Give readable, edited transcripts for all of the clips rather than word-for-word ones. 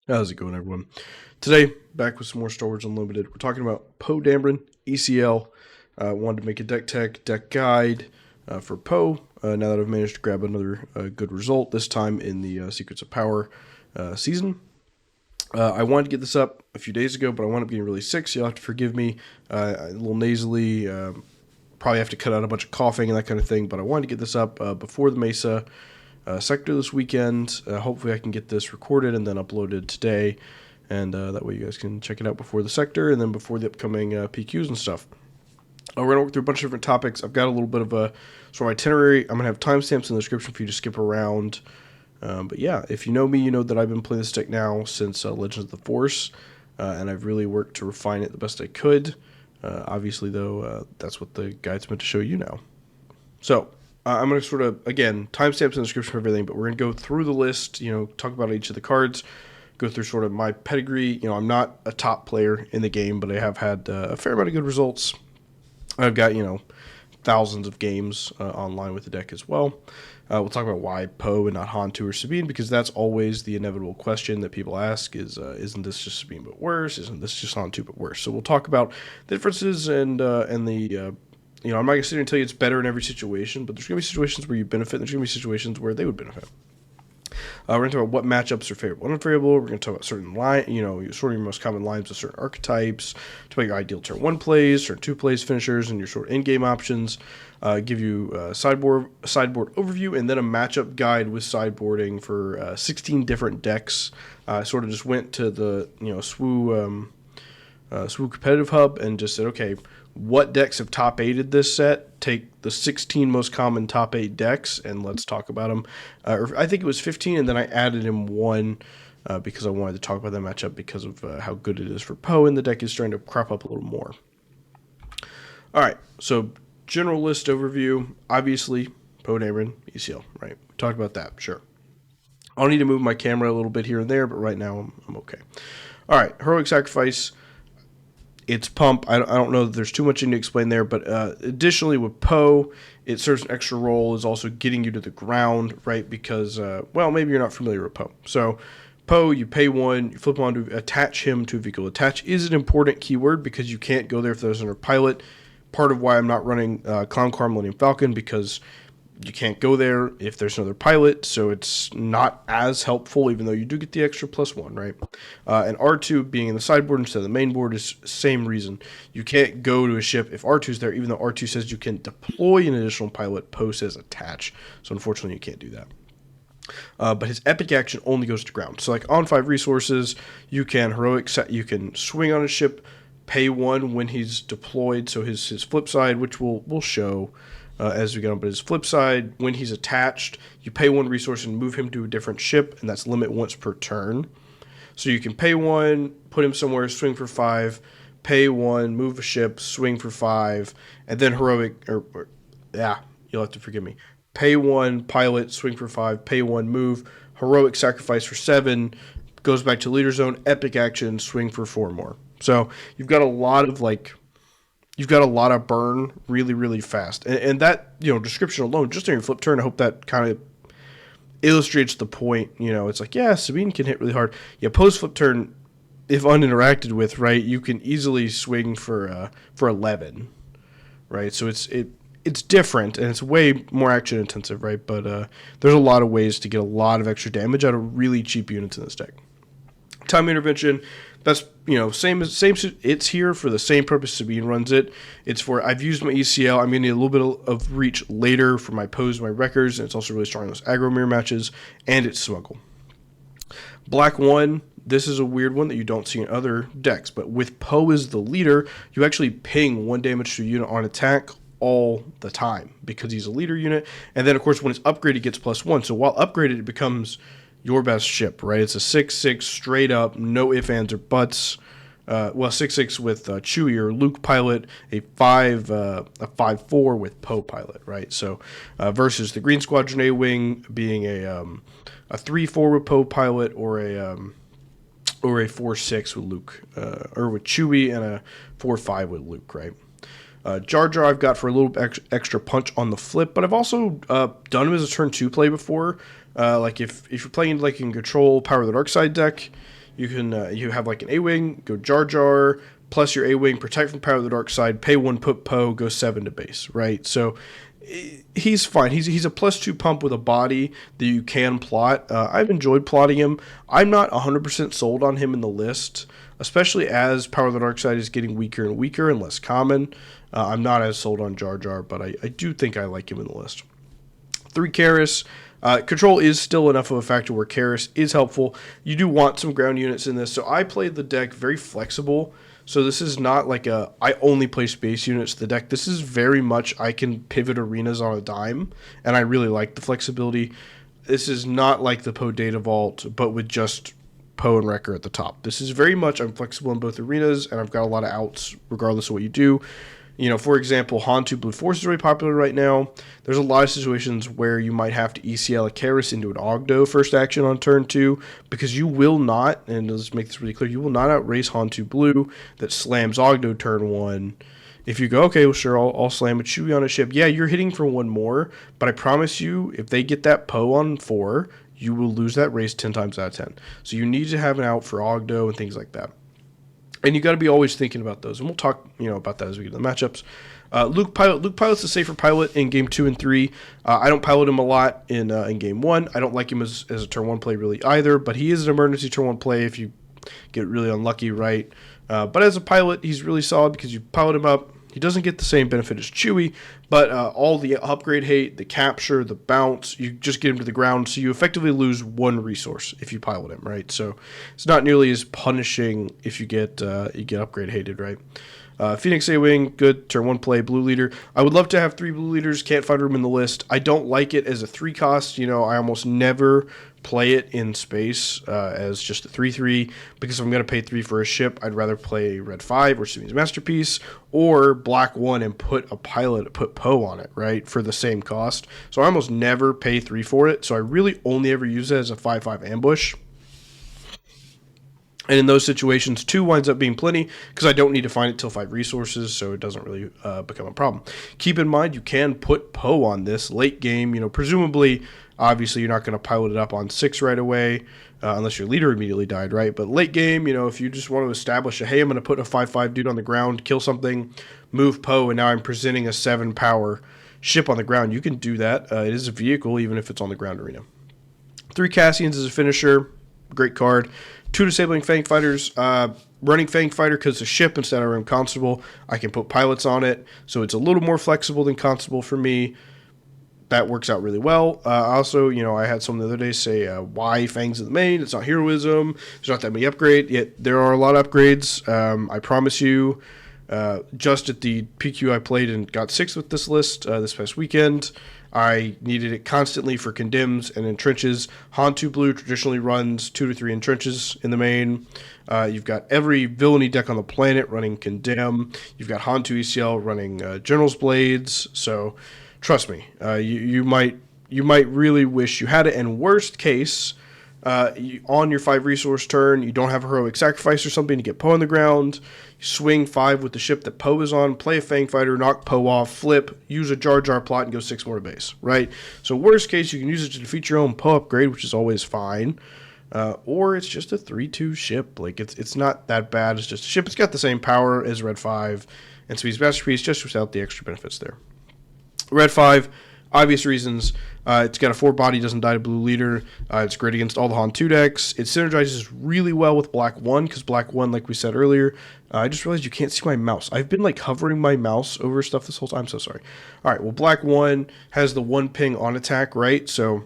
How's it going, everyone? Today, back with some more Star Wars Unlimited. We're talking about Poe Dameron ECL. Wanted to make a deck guide for Poe. Now that I've managed to grab another good result, this time in the Secrets of Power season. I wanted to get this up a few days ago, but I wound up getting really sick, so you'll have to forgive me. A little nasally, probably have to cut out a bunch of coughing and that kind of thing, but I wanted to get this up before the Mesa sector this weekend. Hopefully I can get this recorded and then uploaded today, and that way you guys can check it out before the sector and then before the upcoming PQs and stuff. We're going to work through a bunch of different topics. I've got a little bit of a sort of itinerary. I'm going to have timestamps in the description for you to skip around. But yeah, if you know me, you know that I've been playing this deck now since Legends of the Force, and I've really worked to refine it the best I could. Obviously, though, that's what the guide's meant to show you now. So, I'm going to sort of, again, timestamps in the description for everything, but we're going to go through the list, talk about each of the cards, go through sort of my pedigree. I'm not a top player in the game, but I have had a fair amount of good results. I've got, thousands of games online with the deck as well. We'll talk about why Poe and not Han2 or Sabine, because that's always the inevitable question that people ask is, isn't this just Sabine but worse? Isn't this just Han2 but worse? So we'll talk about the differences and the... I'm not going to sit here and tell you it's better in every situation, but there's going to be situations where you benefit, and there's going to be situations where they would benefit. We're going to talk about what matchups are favorable and unfavorable. We're going to talk about certain sort of your most common lines of certain archetypes, talk about your ideal turn 1 plays, turn 2 plays, finishers, and your sort of in-game options. Give you a sideboard overview, and then a matchup guide with sideboarding for 16 different decks. I sort of just went to the SWU competitive hub and just said, okay, what decks have top 8'd this set? Take the 16 most common top 8 decks and let's talk about them. I think it was 15, and then I added in one because I wanted to talk about that matchup because of how good it is for Poe, and the deck is starting to crop up a little more. All right, so general list overview. Obviously, Poe Dameron ECL, right? We talked about that, sure. I'll need to move my camera a little bit here and there, but right now I'm okay. All right, Heroic Sacrifice. It's pump. I don't know that there's too much to explain there, but additionally with Poe, it serves an extra role is also getting you to the ground, right? Because, maybe you're not familiar with Poe. So Poe, you pay 1, you flip on to attach him to a vehicle. Attach is an important keyword because you can't go there if there's another pilot. Part of why I'm not running Clown Car Millennium Falcon, because you can't go there if there's another pilot, so it's not as helpful, even though you do get the extra +1, right? And R2 being in the sideboard instead of the main board is same reason. You can't go to a ship if R2's there, even though R2 says you can deploy an additional pilot, Poe says attach. So unfortunately, you can't do that. But his epic action only goes to ground. So like on 5 resources, you can you can swing on a ship, pay 1 when he's deployed, so his flip side, which we'll show as we get on, but his flip side, when he's attached, you pay 1 resource and move him to a different ship, and that's limit once per turn. So you can pay 1, put him somewhere, swing for 5, pay 1, move a ship, swing for 5, and then heroic, you'll have to forgive me. Pay 1, pilot, swing for 5, pay 1, move, heroic sacrifice for 7, goes back to leader zone, epic action, swing for 4 more. So you've got a lot of burn really, really fast. And that, description alone, just on your flip turn, I hope that kind of illustrates the point. It's like, yeah, Sabine can hit really hard. Yeah, post flip turn, if uninteracted with, right, you can easily swing for 11, right? So it's different, and it's way more action intensive, right? But there's a lot of ways to get a lot of extra damage out of really cheap units in this deck. Time intervention, that's, same. It's here for the same purpose Sabine runs it. It's for, I've used my ECL. I'm going to need a little bit of reach later for my Poes, my Wreckers, and it's also really strong in those aggro mirror matches, and it's smuggle. Black 1, this is a weird one that you don't see in other decks, but with Poe as the leader, you actually ping 1 damage to a unit on attack all the time because he's a leader unit. And then, of course, when it's upgraded, it gets +1. So while upgraded, it becomes your best ship, right? It's a 6/6 straight up, no ifs, ands, or buts. 6/6 with Chewie or Luke pilot, a 5/4 with Poe pilot, right? So versus the Green Squadron A-wing being a 3/4 with Poe pilot, or a 4/6 with Luke, or with Chewie, and a 4/5 with Luke, right? Jar Jar I've got for a little extra punch on the flip, but I've also done him as a turn 2 play before. Like if you're playing like in Control Power of the Dark Side deck, You can you have like an A-Wing, go Jar Jar, plus your A-Wing, protect from Power of the Dark Side, pay 1, put Poe, go 7 to base, right? So he's fine. He's a +2 pump with a body that you can plot. I've enjoyed plotting him. I'm not 100% sold on him in the list, especially as Power of the Dark Side is getting weaker and weaker and less common. I'm not as sold on Jar Jar, but I do think I like him in the list. 3 Karis. Control is still enough of a factor where Karis is helpful. You do want some ground units in this, so I played the deck very flexible. So this is not like I only play space units to the deck. This is very much I can pivot arenas on a dime, and I really like the flexibility. This is not like the Poe Data Vault, but with just Poe and Wrecker at the top. This is very much I'm flexible in both arenas, and I've got a lot of outs regardless of what you do. You know, for example, Han2 Blue Force is really popular right now. There's a lot of situations where you might have to ECL a Karis into an Ogdo first action on turn 2, because you will not, and let's make this really clear, you will not outrace Han2 Blue that slams Ogdo turn 1. If you go, okay, well, sure, I'll slam a Chewie on a ship. Yeah, you're hitting for 1 more, but I promise you, if they get that Poe on 4, you will lose that race 10 times out of 10. So you need to have an out for Ogdo and things like that. And you got to be always thinking about those, and we'll talk, about that as we get to the matchups. Luke Pilot's a safer pilot in game 2 and 3. I don't pilot him a lot in game 1. I don't like him as a turn 1 play really either, but he is an emergency turn 1 play if you get really unlucky, right? But as a pilot, he's really solid because you pilot him up. He doesn't get the same benefit as Chewie, but all the upgrade hate, the capture, the bounce, you just get him to the ground, so you effectively lose 1 resource if you pilot him, right? So it's not nearly as punishing if you get upgrade hated, right? Phoenix A-Wing, good, turn 1 play, blue leader. I would love to have 3 blue leaders, can't find room in the list. I don't like it as a 3 cost, I almost never play it in space as just a 3/3, because if I'm going to pay 3 for a ship, I'd rather play red 5 or Sabine's Masterpiece or black 1 and put Poe on it, right, for the same cost. So I almost never pay 3 for it, so I really only ever use it as a 5/5 ambush. And in those situations, 2 winds up being plenty because I don't need to find it till 5 resources, so it doesn't really become a problem. Keep in mind, you can put Poe on this late game. Presumably, obviously, you're not going to pilot it up on 6 right away unless your leader immediately died, right? But late game, if you just want to establish hey, I'm going to put a 5/5 dude on the ground, kill something, move Poe, and now I'm presenting a 7 power ship on the ground, you can do that. It is a vehicle, even if it's on the ground arena. 3 Cassians as a finisher, great card. 2 disabling Fang Fighters, running Fang Fighter because it's a ship instead of running Constable. I can put pilots on it, so it's a little more flexible than Constable for me. That works out really well. Also, I had someone the other day say, why Fangs in the main? It's not heroism. There's not that many upgrades. Yet there are a lot of upgrades. I promise you, just at the PQ I played and got 6th with this list this past weekend, I needed it constantly for condemns and in trenches. Han2 Blue traditionally runs 2 to 3 in trenches in the main. You've got every villainy deck on the planet running condemn. You've got Han2 ECL running General's Blades. So trust me, you might really wish you had it. And worst case, on your 5 resource turn, you don't have a heroic sacrifice or something to get Poe on the ground. You swing 5 with the ship that Poe is on, play a Fang Fighter, knock Poe off, flip, use a Jar Jar plot, and go 6 more to base, right? So worst case, you can use it to defeat your own Poe upgrade, which is always fine. Or it's just a 3/2 ship. Like, it's not that bad. It's just a ship. It's got the same power as Red 5 and Sabine's Masterpiece, just without the extra benefits there. Red 5, obvious reasons. It's got a 4 body, doesn't die to blue leader. It's great against all the Han 2 decks. It synergizes really well with Black 1, because Black 1, like we said earlier, I just realized you can't see my mouse. I've been hovering my mouse over stuff this whole time. I'm so sorry. All right, well, Black 1 has the 1 ping on attack, right? So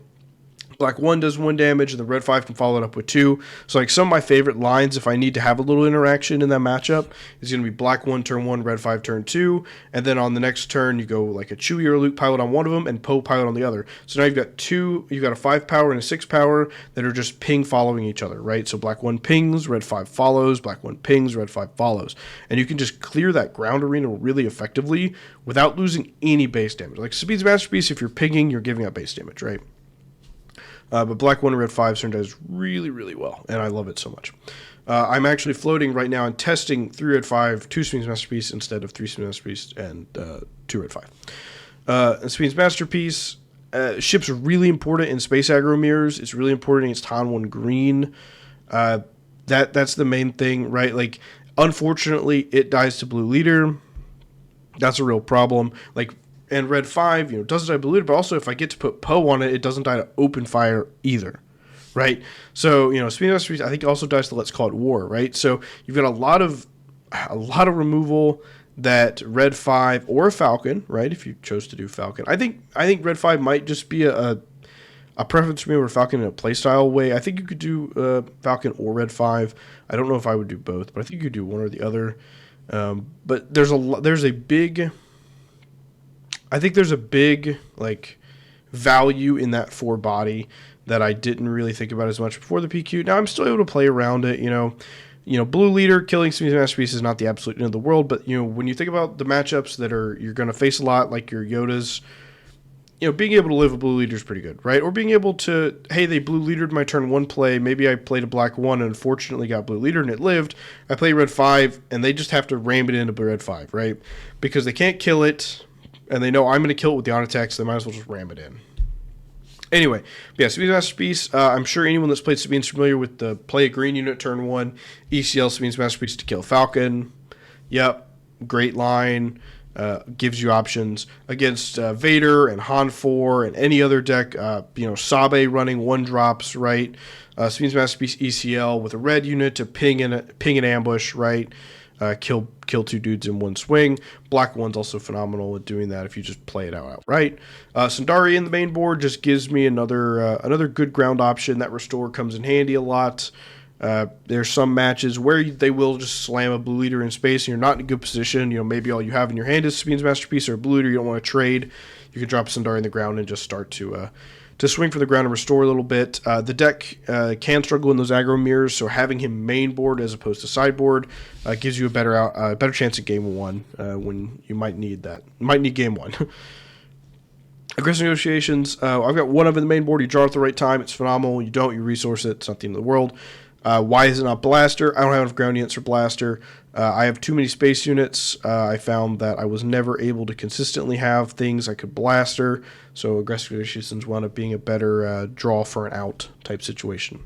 Black 1 does 1 damage, and the Red 5 can follow it up with 2. So, some of my favorite lines, if I need to have a little interaction in that matchup, is going to be Black 1 turn 1, Red 5 turn 2, and then on the next turn, you go a Chewie or a Luke pilot on one of them, and Poe pilot on the other. So now you've got a 5 power and a 6 power that are just ping following each other, right? So Black 1 pings, Red 5 follows, Black 1 pings, Red 5 follows. And you can just clear that ground arena really effectively without losing any base damage. Like Sabine's Masterpiece, if you're pinging, you're giving up base damage, right? But Black 1 and Red 5 synergize really, really well, and I love it so much. I'm actually floating right now and testing 3 Red 5, 2 Sabine's Masterpiece instead of 3 Sabine's Masterpiece and 2 Red 5. And Sabine's Masterpiece, ships are really important in space aggro mirrors. It's really important against Han1 Green. That's the main thing, right? Like, unfortunately, it dies to blue leader. That's a real problem. Like, and red 5, doesn't die to blue leader, but also if I get to put Poe on it, it doesn't die to open fire either, right? So, Speed Masterpiece, I think, also dies to Let's Call It War, right? So you've got a lot of removal that red 5 or Falcon, right? If you chose to do Falcon, I think red 5 might just be a preference for me over Falcon in a playstyle way. I think you could do Falcon or red 5. I don't know if I would do both, but I think you could do one or the other. But there's a big like value in that 4 body that I didn't really think about as much before the PQ. Now I'm still able to play around it, blue leader killing Speed Masterpiece is not the absolute end of the world, but when you think about the matchups that you're going to face a lot, like your Yodas, being able to live a blue leader is pretty good, right? Or being able to, hey, they blue leadered my turn 1 play. Maybe I played a black 1 and unfortunately got blue leader and it lived. I play red 5 and they just have to ram it into red 5, right? Because they can't kill it and they know I'm going to kill it with the on attack, so they might as well just ram it in. Anyway, yeah, Sabine Masterpiece. I'm sure anyone that's played Sabine is familiar with the play a green unit turn 1, ECL Sabine's Masterpiece to kill Falcon. Yep, great line. Gives you options against Vader and Han4 and any other deck. Sabe running 1-drops, right? Sabine's Masterpiece ECL with a red unit to ping an ambush, right? Kill 2 dudes in 1 swing. Black 1's also phenomenal at doing that if you just play it outright. Sundari in the main board just gives me another good ground option. That restore comes in handy a lot. There's some matches where they will just slam a blue leader in space and you're not in a good position. Maybe all you have in your hand is Sabine's Masterpiece or a blue leader you don't want to trade. You can drop Sundari in the ground and just start to swing for the ground and restore a little bit. The deck can struggle in those aggro mirrors, so having him main board as opposed to sideboard gives you a better chance at game 1 when you might need that. You might need game 1. Aggressive negotiations. I've got one of in the main board. You draw it at the right time. It's phenomenal. You don't, you resource it. It's not the end of the world. Why is it not Blaster? I don't have enough ground units for Blaster. I have too many space units. I found that I was never able to consistently have things I could Blaster, so aggressive negotiations wound up being a better draw for an out type situation.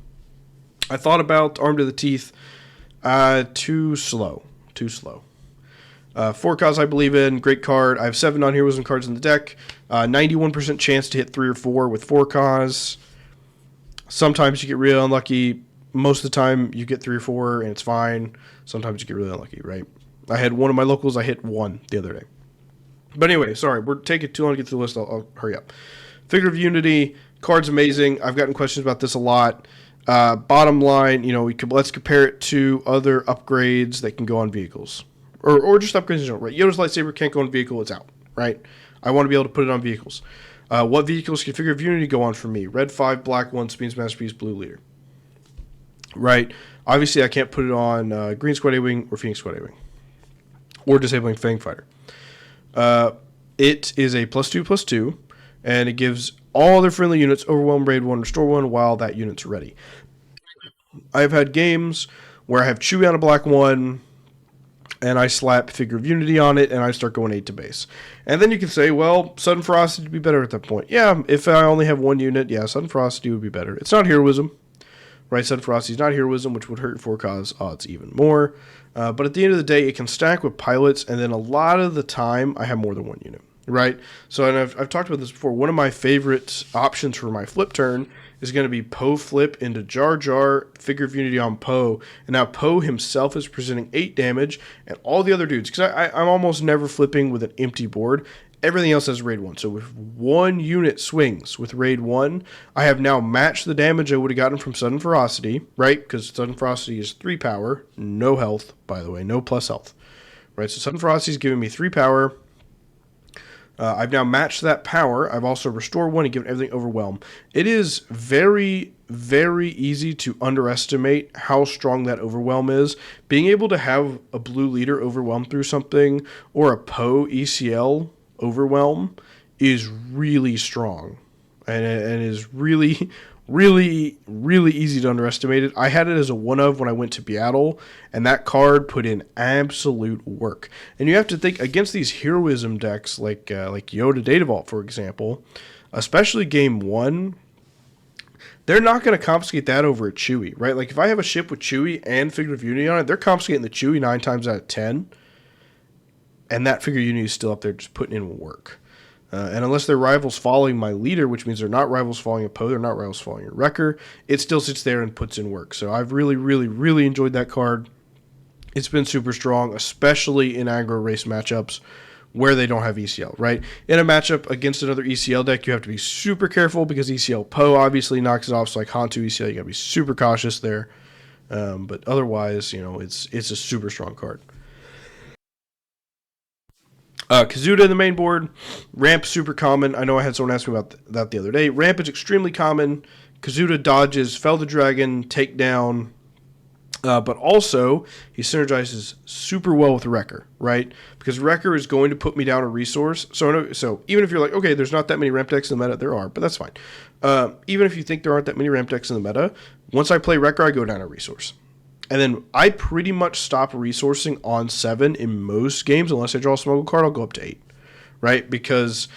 I thought about Armed to the Teeth. Too slow. 4 Cause I believe in. Great card. I have 7 non-heroes and cards in the deck. 91% chance to hit 3 or 4 with 4 Cause. Sometimes you get real unlucky. Most of the time, you get 3 or 4, and it's fine. Sometimes you get really unlucky, right? I had one of my locals, I hit 1 the other day. But anyway, sorry, we're taking too long to get through the list. I'll hurry up. Figure of Unity, card's amazing. I've gotten questions about this a lot. Bottom line, let's compare it to other upgrades that can go on vehicles. Or just upgrades in general, right? Yoda's lightsaber can't go on vehicle, it's out, right? I want to be able to put it on vehicles. What vehicles can Figure of Unity go on for me? Red 5, black 1, Sabine's Masterpiece, blue leader. Right. Obviously, I can't put it on Green Squad A-Wing or Phoenix Squad A-Wing. Or Disabling Fang Fighter. It is a +2/+2, and it gives all other friendly units Overwhelm, Raid 1, Restore 1 while that unit's ready. I've had games where I have Chewie on a black 1, and I slap Figure of Unity on it, and I start going 8 to base. And then you can say, well, Sudden Ferocity would be better at that point. Yeah, if I only have 1 unit, yeah, Sudden Ferocity would be better. It's not heroism. Right, Sudden Ferocity is not heroism, which would hurt 4 Cause odds even more. But at the end of the day, it can stack with pilots, and then a lot of the time, I have more than 1 unit. Right? So, and I've talked about this before. One of my favorite options for my flip turn is going to be Poe flip into Jar Jar, Figure of Unity on Poe. And now Poe himself is presenting 8 damage, and all the other dudes, because I'm almost never flipping with an empty board. Everything else has raid 1. So if 1 unit swings with raid 1, I have now matched the damage I would have gotten from Sudden Ferocity, right? Because Sudden Ferocity is 3 power, no health, by the way, no plus health. Right, so Sudden Ferocity is giving me 3 power. I've now matched that power. I've also restored 1 and given everything Overwhelm. It is very, very easy to underestimate how strong that Overwhelm is. Being able to have a blue leader overwhelm through something, or a Poe ECL Overwhelm, is really strong, and is really, really, really easy to underestimate it. I had it as a one of when I went to Seattle, and that card put in absolute work. And you have to think against these heroism decks like Yoda Data Vault, for example, especially game 1. they're not going to confiscate that over a Chewie, right? Like if I have a ship with Chewie and Figure of Unity on it, they're confiscating the Chewie 9 times out of 10, and that Figure of Unity is still up there just putting in work. And unless they're rivals following my leader, which means they're not rivals following a Poe, they're not rivals following a Wrecker, it still sits there and puts in work. So I've really, really, really enjoyed that card. It's been super strong, especially in aggro race matchups where they don't have ECL, right? In a matchup against another ECL deck, you have to be super careful because ECL Poe obviously knocks it off. So like Han2 ECL, you got to be super cautious there. But otherwise, it's a super strong card. Kazuda in the main board. Ramp, super common. I know I had someone ask me about that the other day. Ramp is extremely common. Kazuda dodges, Fell the Dragon, Takedown, but also he synergizes super well with Wrecker, right? Because Wrecker is going to put me down a resource. So even if you're like, okay, there's not that many ramp decks in the meta, there are, but that's fine. Even if you think there aren't that many ramp decks in the meta, once I play Wrecker, I go down a resource. And then I pretty much stop resourcing on 7 in most games. Unless I draw a smuggle card, I'll go up to 8, right? Because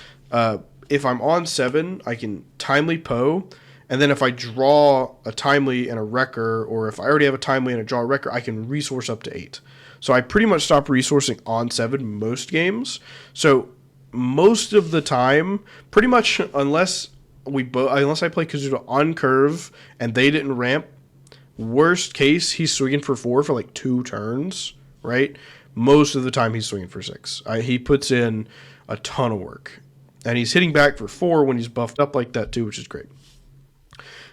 if I'm on 7, I can timely Poe. And then if I draw a timely and a Wrecker, or if I already have a timely and a draw a Wrecker, I can resource up to 8. So I pretty much stop resourcing on 7 most games. So most of the time, pretty much unless I play Kazuda on curve and they didn't ramp, worst case, he's swinging for 4 for like 2 turns, right? Most of the time, he's swinging for 6. He puts in a ton of work. And he's hitting back for 4 when he's buffed up like that, too, which is great.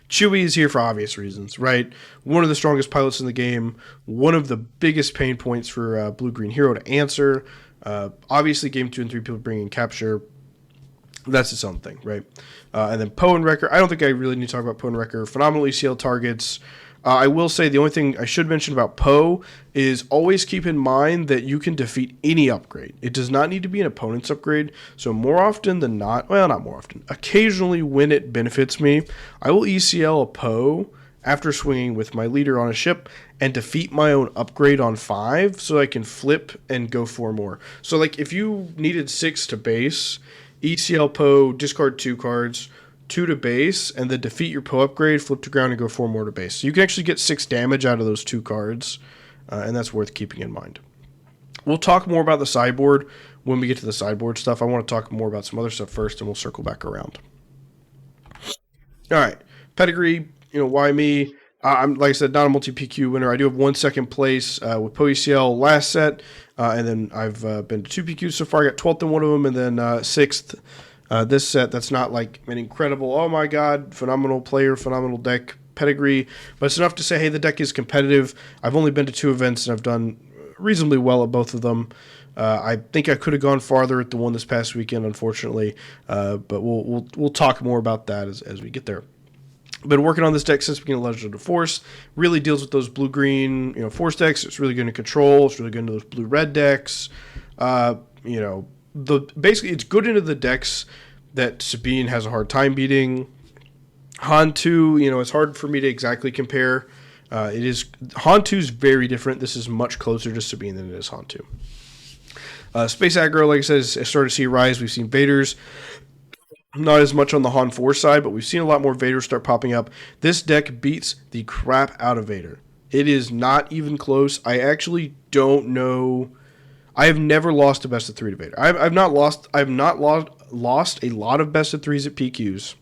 Chewie is here for obvious reasons, right? One of the strongest pilots in the game. One of the biggest pain points for Blue-Green Hero to answer. Obviously, Game 2 and 3, people bring in Capture. That's its own thing, right? And then Poe and Wrecker. I don't think I really need to talk about Poe and Wrecker. Phenomenal ECL targets. I will say the only thing I should mention about Poe is always keep in mind that you can defeat any upgrade. It does not need to be an opponent's upgrade. So more often than not, well, not more often, occasionally when it benefits me, I will ECL a Poe after swinging with my leader on a ship and defeat my own upgrade on 5 so I can flip and go 4 more. So like if you needed 6 to base, ECL Poe, discard 2 cards, 2 to base, and then defeat your Poe upgrade, flip to ground, and go 4 more to base. So you can actually get 6 damage out of those 2 cards, and that's worth keeping in mind. We'll talk more about the sideboard when we get to the sideboard stuff. I want to talk more about some other stuff first, and we'll circle back around. All right, Pedigree, why me? I'm, like I said, not a multi-PQ winner. I do have 1 second place with Poe ECL last set, and then I've been to 2 PQs so far. I got 12th in one of them, and then 6th this set. That's not like an incredible, oh my god, phenomenal player, phenomenal deck pedigree, but it's enough to say, hey, the deck is competitive. I've only been to 2 events, and I've done reasonably well at both of them. I think I could have gone farther at the one this past weekend, unfortunately, but we'll talk more about that as we get there. Been working on this deck since beginning of Legend of the Force. Really deals with those blue-green, Force decks. It's really good in control. It's really good into those blue-red decks. Basically it's good into the decks that Sabine has a hard time beating. Han2, it's hard for me to exactly compare. Han2 is very different. This is much closer to Sabine than it is Han2. Space aggro, like I said, is starting to see a rise. We've seen Vaders. Not as much on the Han4 side, but we've seen a lot more Vader start popping up. This deck beats the crap out of Vader. It is not even close. I actually don't know. I have never lost a best of 3 to Vader. I've not lost a lot of best of 3s at PQs.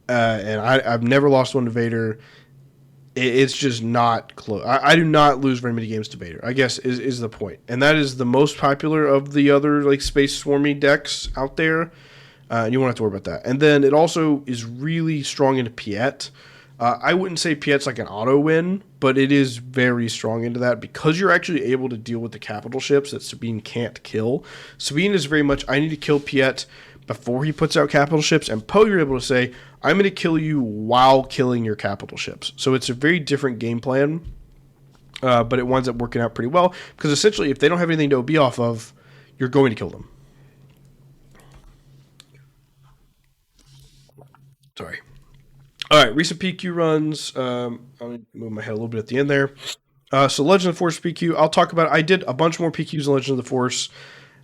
And I've never lost one to Vader. It's just not close. I do not lose very many games to Vader, I guess, is the point. And that is the most popular of the other space swarmy decks out there. You won't have to worry about that. And then it also is really strong into Piett. I wouldn't say Piett's like an auto win, but it is very strong into that because you're actually able to deal with the capital ships that Sabine can't kill. Sabine is very much, I need to kill Piett before he puts out capital ships, and Poe, you're able to say, I'm going to kill you while killing your capital ships. So it's a very different game plan, but it winds up working out pretty well because essentially if they don't have anything to OB off of, you're going to kill them. Sorry. All right, recent PQ runs. I'm going to move my head a little bit at the end there. So Legend of the Force PQ, I'll talk about it. I did a bunch more PQs in Legend of the Force.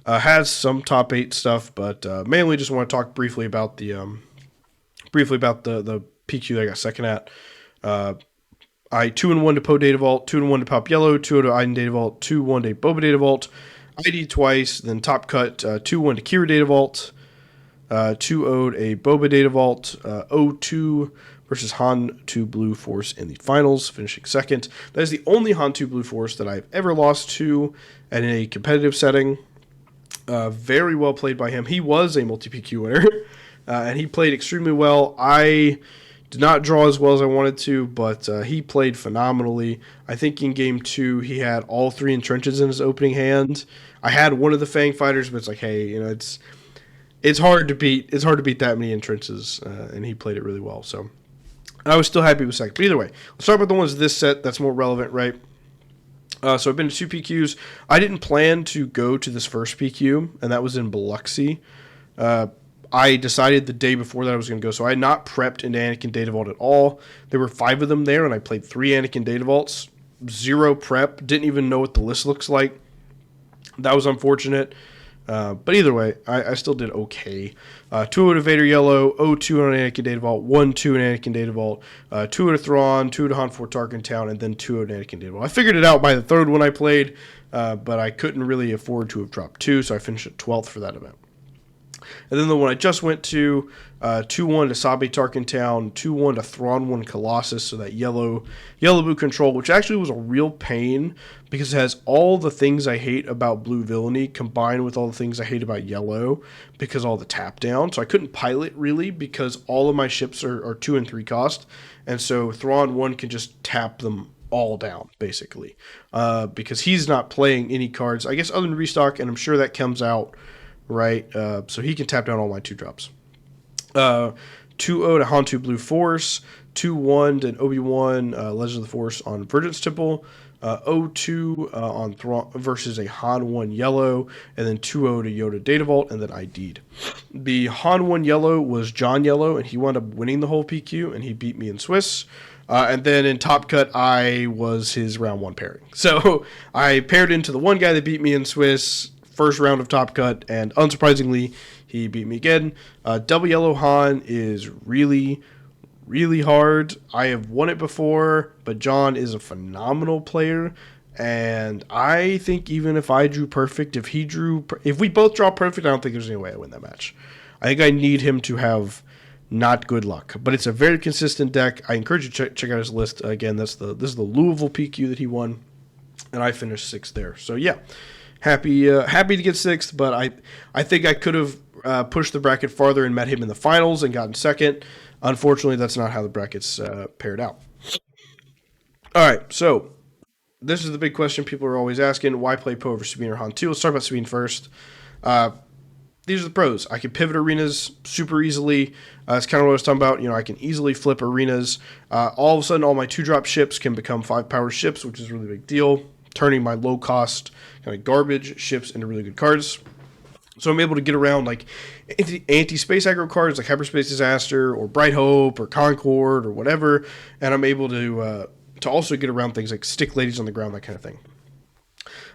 Has some top 8 stuff, but mainly just want to talk briefly about the PQ that I got second at. I 2-1 to Poe Data Vault, 2-1 to Palp Yellow, 2-0 to Iden Data Vault, 2-1 to Boba Data Vault, ID twice, then top cut 2-1 to Qira Data Vault, 2-0 to a Boba Data Vault, 0-2 versus Han2 Blue Force in the finals, finishing second. That is the only Han2 Blue Force that I've ever lost to in a competitive setting. Very well played by him. He was a multi-PQ winner, and he played extremely well. I did not draw as well as I wanted to, but he played phenomenally. I think in game 2, he had all 3 entrenches in his opening hand. I had one of the Fang Fighters, but it's like, hey, you know, it's hard to beat. It's hard to beat that many entrenches, and he played it really well. So I was still happy with second. But either way, let's talk about the ones this set that's more relevant, right? So I've been to 2 PQs. I didn't plan to go to this first PQ, and that was in Biloxi. I decided the day before that I was going to go, so I had not prepped into Anakin Data Vault at all. There were 5 of them there, and I played 3 Anakin Data Vaults. 0 prep. Didn't even know what the list looks like. That was unfortunate. But either way, I still did okay. 2-0 to Vader Yellow, 0-2 on Anakin Data Vault, 1-2 in Anakin Data Vault, 2-0 to Thrawn, 2-0 to Han4 Tarkin Town, and then 2-0 to Anakin Data Vault. I figured it out by the third one I played, but I couldn't really afford to have dropped 2, so I finished at 12th for that event. And then the one I just went to, 2-1 to Sabe Tarkin Town, 2-1 to Thrawn 1 Colossus, so that yellow blue control, which actually was a real pain because it has all the things I hate about blue villainy combined with all the things I hate about yellow because all the tap down. So I couldn't pilot really because all of my ships are 2 and 3 cost, and so Thrawn 1 can just tap them all down basically because he's not playing any cards, I guess, other than restock, and I'm sure that comes out. Right, so he can tap down all my 2-drops. 2-0 to Han2 Blue Force, 2-1 to Obi-Wan Legend of the Force on Virgins Temple, 0-2 on Thrawn versus a Han1 Yellow, and then 2-0 to Yoda Data Vault, and then ID'd. The Han1 Yellow was John Yellow, and he wound up winning the whole PQ, and he beat me in Swiss. And then in Top Cut, I was his round 1 pairing. So I paired into the one guy that beat me in Swiss, first round of Top Cut, and unsurprisingly, he beat me again. Double Yellow Han is really, really hard. I have won it before, but John is a phenomenal player, and I think even if I drew perfect, if we both draw perfect, I don't think there's any way I win that match. I think I need him to have not good luck, but it's a very consistent deck. I encourage you to check out his list. Again, this is the Louisville PQ that he won, and I finished 6th there. So yeah. Happy to get 6th, but I think I could have pushed the bracket farther and met him in the finals and gotten 2nd. Unfortunately, that's not how the brackets paired out. All right, so this is the big question people are always asking: why play Poe over Sabine or Han2? Let's talk about Sabine first. These are the pros. I can pivot arenas super easily. That's kind of what I was talking about. You know, I can easily flip arenas. All of a sudden, all my 2-drop ships can become 5-power ships, which is a really big deal, turning my low-cost kind of garbage ships into really good cards. So I'm able to get around like anti-space aggro cards like Hyperspace Disaster or Bright Hope or Concord or whatever, and I'm able to also get around things like Stick Ladies on the Ground, that kind of thing.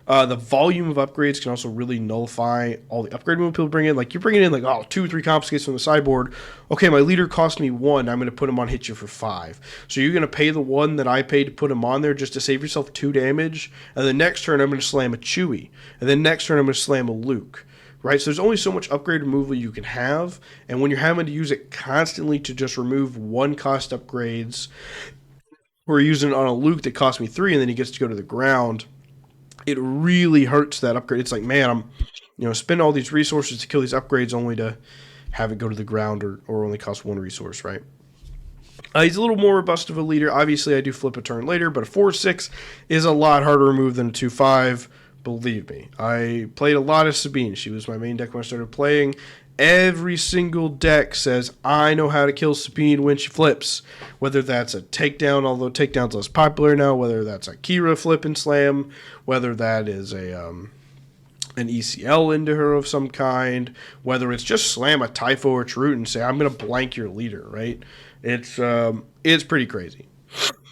The volume of upgrades can also really nullify all the upgrade move people bring in. Like, you're bringing in, like, 2 or 3 confiscates from the sideboard. Okay, my leader cost me 1. I'm going to put him on hit you for 5. So you're going to pay the 1 that I paid to put him on there just to save yourself 2 damage. And the next turn, I'm going to slam a Chewie. And then next turn, I'm going to slam a Luke. Right? So there's only so much upgrade removal you can have. And when you're having to use it constantly to just remove 1-cost upgrades, or using it on a Luke that cost me 3 and then he gets to go to the ground, it really hurts that upgrade. It's like, man, I'm spend all these resources to kill these upgrades only to have it go to the ground or only cost 1 resource, right? He's a little more robust of a leader. Obviously, I do flip a turn later, but a 4-6 is a lot harder to remove than a 2-5. Believe me. I played a lot of Sabine. She was my main deck when I started playing. Every single deck says, I know how to kill Sabine when she flips. Whether that's a takedown, although takedown's less popular now, whether that's a Qira flip and slam, whether that is an ECL into her of some kind, whether it's just slam a Typho or Chirrut and say, I'm going to blank your leader, right? It's pretty crazy.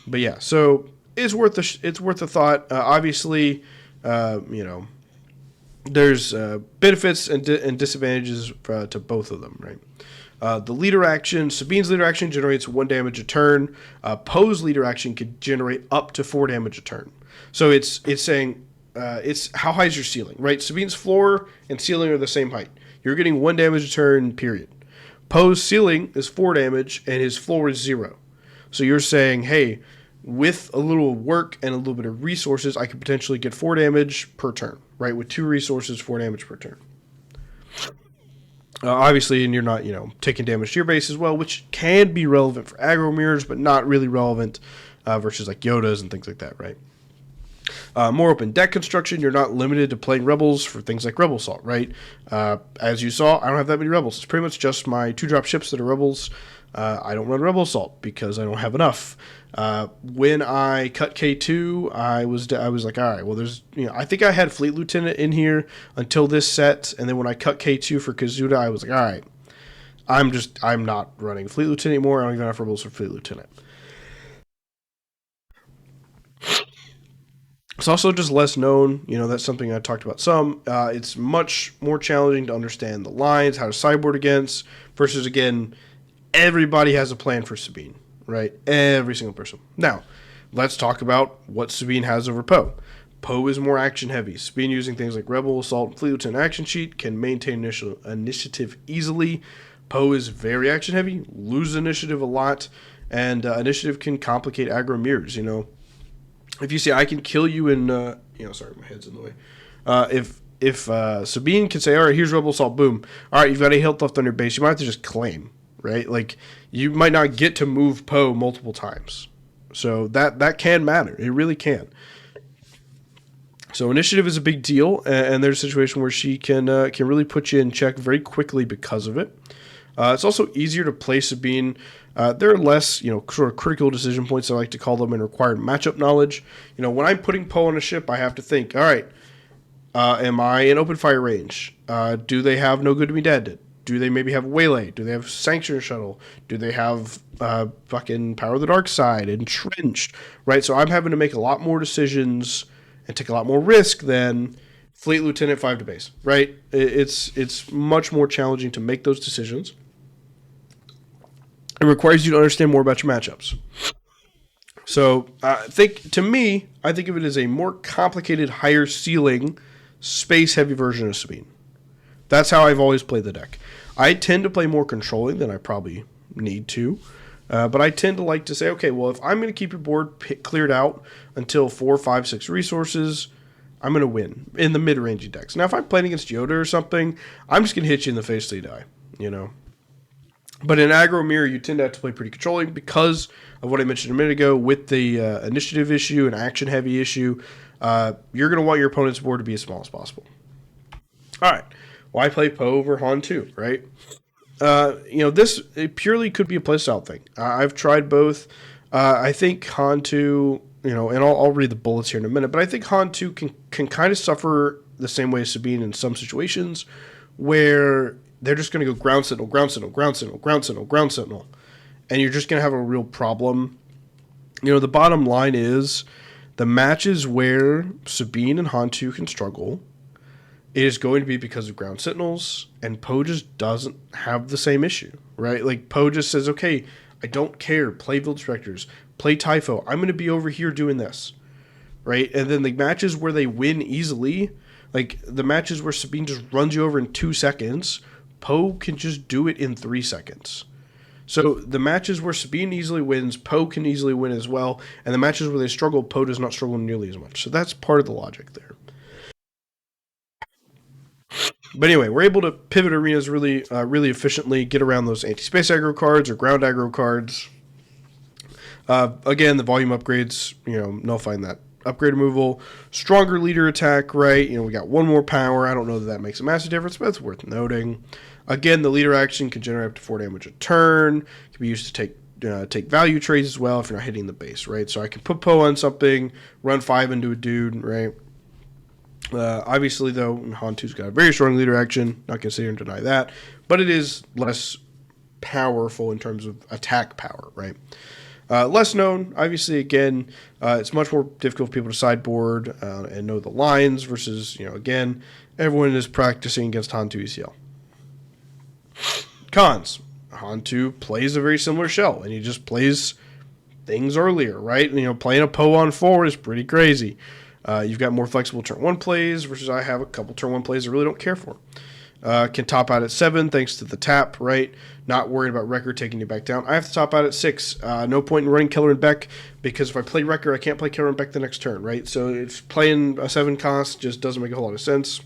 But yeah, so it's worth a thought. Obviously, there's benefits and disadvantages to both of them, right? The leader action, Sabine's leader action generates 1 damage a turn. Poe's leader action can generate up to 4 damage a turn. So it's saying it's how high is your ceiling, right? Sabine's floor and ceiling are the same height. You're getting 1 damage a turn, period. Poe's ceiling is 4 damage and his floor is 0. So you're saying, hey, with a little work and a little bit of resources, I could potentially get 4 damage per turn, right? With 2 resources, 4 damage per turn. Obviously, and you're not, taking damage to your base as well, which can be relevant for aggro mirrors, but not really relevant versus like Yodas and things like that, right? More open deck construction, you're not limited to playing Rebels for things like Rebel Assault, right? As you saw, I don't have that many Rebels. It's pretty much just my 2-drop ships that are Rebels. I don't run Rebel Assault because I don't have enough. When I cut K2, I was like, all right, well, there's, I think I had Fleet Lieutenant in here until this set, and then when I cut K2 for Kazuda, I was like, all right, I'm not running Fleet Lieutenant anymore. I don't even have Rebels for Fleet Lieutenant. It's also just less known. That's something I talked about some. It's much more challenging to understand the lines, how to sideboard against, versus, again, everybody has a plan for Sabine, right? Every single person. Now, let's talk about what Sabine has over Poe. Poe is more action-heavy. Sabine, using things like Rebel, Assault, and Fleet Lieutenant action sheet, can maintain initiative easily. Poe is very action-heavy, loses initiative a lot, and initiative can complicate aggro mirrors, If you say I can kill you in, sorry, my head's in the way. If Sabine can say, all right, here's Rebel Assault, boom. All right, you've got 8 health left on your base. You might have to just claim, right? Like, you might not get to move Poe multiple times. So that can matter. It really can. So initiative is a big deal, and there's a situation where she can really put you in check very quickly because of it. It's also easier to play Sabine. There are less, sort of critical decision points, I like to call them, and required matchup knowledge. When I'm putting Poe on a ship, I have to think, all right, am I in open fire range? Do they have No Good to Be Dead? Do they maybe have Waylay? Do they have Sanctuary Shuttle? Do they have fucking Power of the Dark Side, Entrenched? Right? So I'm having to make a lot more decisions and take a lot more risk than Fleet Lieutenant 5 to base, right? It's much more challenging to make those decisions. It requires you to understand more about your matchups. So I think of it as a more complicated, higher ceiling, space-heavy version of Sabine. That's how I've always played the deck. I tend to play more controlling than I probably need to. But I tend to like to say, okay, well, if I'm going to keep your board cleared out until 4, 5, 6 resources, I'm going to win in the mid-rangey decks. Now, if I'm playing against Yoda or something, I'm just going to hit you in the face till you die, But in aggro mirror, you tend to have to play pretty controlling because of what I mentioned a minute ago with the initiative issue and action-heavy issue. You're going to want your opponent's board to be as small as possible. All right. Why play Poe over Han2, right? This purely could be a playstyle thing. I've tried both. I think Han2, and I'll read the bullets here in a minute, but I think Han2 can kind of suffer the same way as Sabine in some situations where they're just going to go ground signal, ground signal, ground signal, ground signal, ground signal, and you're just going to have a real problem. The bottom line is the matches where Sabine and Han2 can struggle, it is going to be because of ground signals, and Poe just doesn't have the same issue, right? Like, Poe just says, okay, I don't care, play Village Specters, play Typho, I'm going to be over here doing this, right? And then the matches where they win easily, like the matches where Sabine just runs you over in 2 seconds, Poe can just do it in 3 seconds. So the matches where Sabine easily wins, Poe can easily win as well, and the matches where they struggle, Poe does not struggle nearly as much. So that's part of the logic there. But anyway, we're able to pivot arenas really efficiently, get around those anti-space aggro cards or ground aggro cards. Again, the volume upgrades, nullifying that upgrade removal. Stronger leader attack, right? We got 1 more power. I don't know that makes a massive difference, but it's worth noting. Again, the leader action can generate up to 4 damage a turn. It can be used to take value trades as well if you're not hitting the base, right? So I can put Poe on something, run 5 into a dude, right? Obviously, though, Han2's got a very strong leader action. Not going to sit here and deny that. But it is less powerful in terms of attack power, right? Less known, obviously, again, it's much more difficult for people to sideboard and know the lines versus, again, everyone is practicing against Han2 ECL. Cons. Han2 plays a very similar shell, and he just plays things earlier, right? You know, playing a Poe on 4 is pretty crazy. You've got more flexible turn 1 plays, versus I have a couple turn 1 plays I really don't care for. Can top out at 7 thanks to the tap, right? Not worried about Wrecker taking you back down. I have to top out at 6. No point in running Keller and Beck, because if I play Wrecker, I can't play Keller and Beck the next turn, right? So it's playing a 7 cost just doesn't make a whole lot of sense.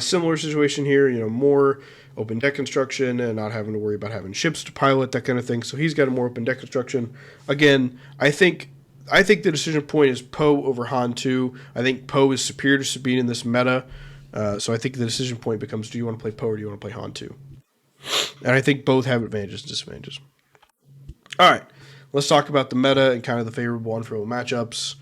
Similar situation here, you know, more open deck construction and not having to worry about having ships to pilot, that kind of thing. So he's got a more open deck construction. Again, I think the decision point is Poe over Han2. I think Poe is superior to Sabine in this meta. So I think the decision point becomes, do you want to play Poe or do you want to play Han2? And I think both have advantages and disadvantages. All right, let's talk about the meta and kind of the favorable, unfavorable matchups.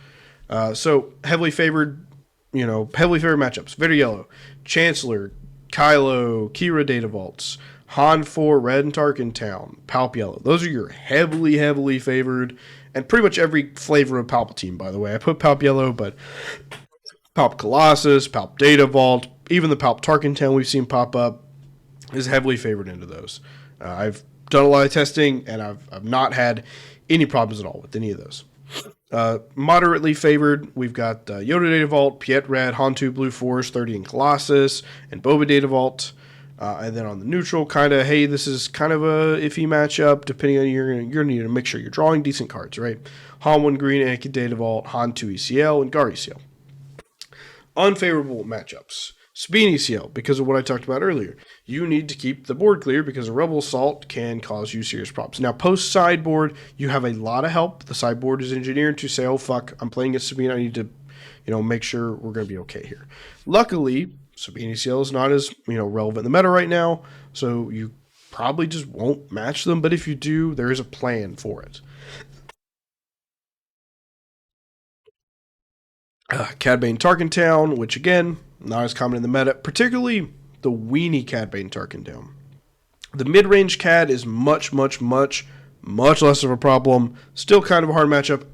So heavily favored matchups. Vader Yellow, Chancellor, Kylo, Qira DV, Han4 Red and Tarkin Town, Palp Yellow. Those are your heavily favored, and pretty much every flavor of Palpatine, by the way. I put Palp Yellow, but Palp Colossus, Palp DV, even the Palp Tarkin Town we've seen pop up is heavily favored into those. I've done a lot of testing, and I've not had any problems at all with any of those. Moderately favored, we've got Yoda DV, Piett Red, Han2 Blue Force, 30 in Colossus, and Boba DV. And then on the neutral, kind of, hey, this is kind of a iffy matchup. Depending on you're gonna need to make sure you're drawing decent cards, right? Han1 Green, Anakin DV, Han2 ECL, and Gar ECL. Unfavorable matchups. Sabine ECL, because of what I talked about earlier. You need to keep the board clear because a Rebel Assault can cause you serious problems. Now, post sideboard, you have a lot of help. The sideboard is engineered to say, oh, fuck, I'm playing against Sabine. I need to, make sure we're going to be okay here. Luckily, Sabine ECL is not as, relevant in the meta right now, so you probably just won't match them. But if you do, there is a plan for it. Cad Tarkin Town, which again, not as common in the meta, particularly the weenie Cad Tarkin Town. The mid-range Cad is much less of a problem. Still kind of a hard matchup.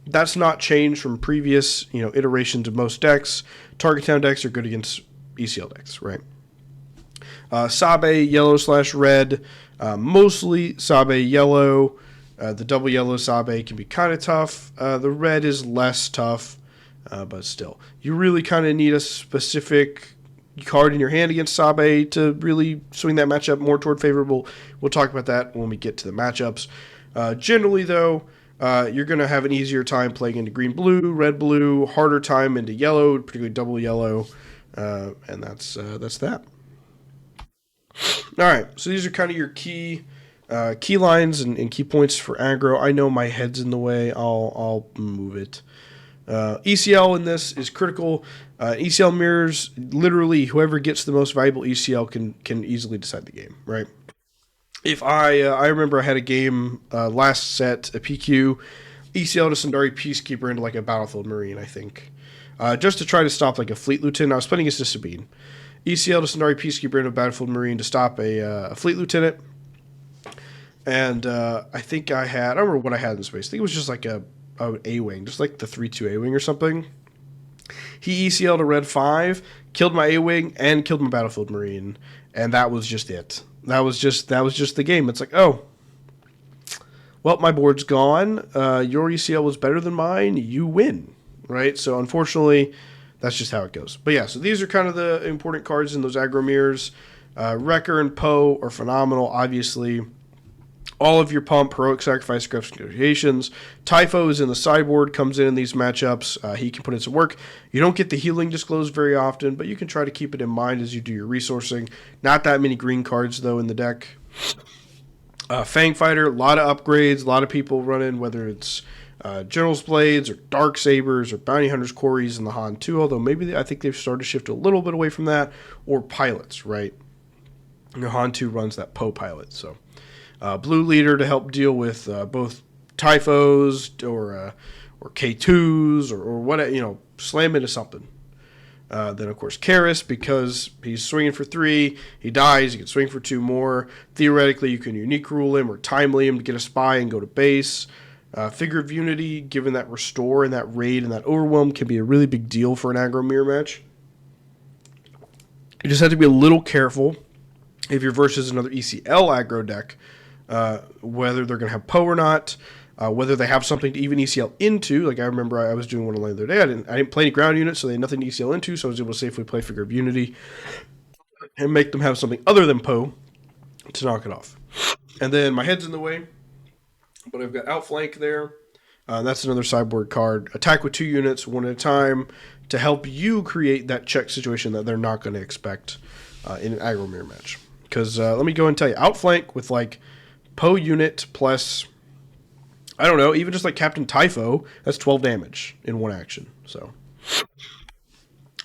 That's not changed from previous, iterations of most decks. Target Town decks are good against ECL decks, right? Sabe Yellow/Red, mostly Sabe Yellow. The double yellow Sabe can be kind of tough. The red is less tough, but still. You really kind of need a specific card in your hand against Sabe to really swing that matchup more toward favorable. We'll talk about that when we get to the matchups. Generally, though, you're going to have an easier time playing into green-blue, red-blue, harder time into yellow, particularly double yellow, and that's that. All right, so these are kind of your key lines and key points for aggro. I know my head's in the way. I'll move it. ECL in this is critical. ECL mirrors, literally whoever gets the most valuable ECL can easily decide the game, right? If I remember I had a game last set, a PQ, ECL to Sundari Peacekeeper into like a Battlefield Marine, I think. Just to try to stop like a Fleet Lieutenant. I was playing against a Sabine. ECL to Sundari Peacekeeper into a Battlefield Marine to stop a Fleet Lieutenant. And I think I don't remember what I had in space. I think it was just like a A-Wing, just like the 3-2 A-Wing or something. He ECL'd a red 5, killed my A-Wing, and killed my Battlefield Marine. And that was just it. That was just the game. It's like, oh, well, my board's gone. Your ECL was better than mine. You win, right? So unfortunately, that's just how it goes. But yeah, so these are kind of the important cards in those aggro mirrors. Wrecker and Poe are phenomenal, obviously. All of your pump, heroic sacrifice, scripts, negotiations. Typho is in the sideboard, comes in these matchups. He can put in some work. You don't get the healing disclosed very often, but you can try to keep it in mind as you do your resourcing. Not that many green cards, though, in the deck. Fang Fighter, a lot of upgrades. A lot of people run in, whether it's General's Blades or Dark Sabers or Bounty Hunters Quarries in the Han2, although maybe I think they've started to shift a little bit away from that. Or pilots, right? Han2 runs that Poe pilot, so... Blue Leader to help deal with both Typhos or K2s or what, slam into something. Then, of course, Karis, because he's swinging for 3, he dies, he can swing for 2 more. Theoretically, you can unique rule him or timely him to get a spy and go to base. Figure of Unity, given that restore and that raid and that overwhelm, can be a really big deal for an aggro mirror match. You just have to be a little careful if you're versus another ECL aggro deck, whether they're going to have Poe or not, whether they have something to even ECL into. Like I remember I was doing one the other day. I didn't play any ground units, so they had nothing to ECL into, so I was able to safely play Figure of Unity and make them have something other than Poe to knock it off. And then my head's in the way, but I've got Outflank there. That's another sideboard card. Attack with 2 units, one at a time, to help you create that check situation that they're not going to expect in an aggro mirror match. Because let me go and tell you, Outflank with like Poe unit plus, I don't know, even just like Captain Typho, that's 12 damage in one action. So,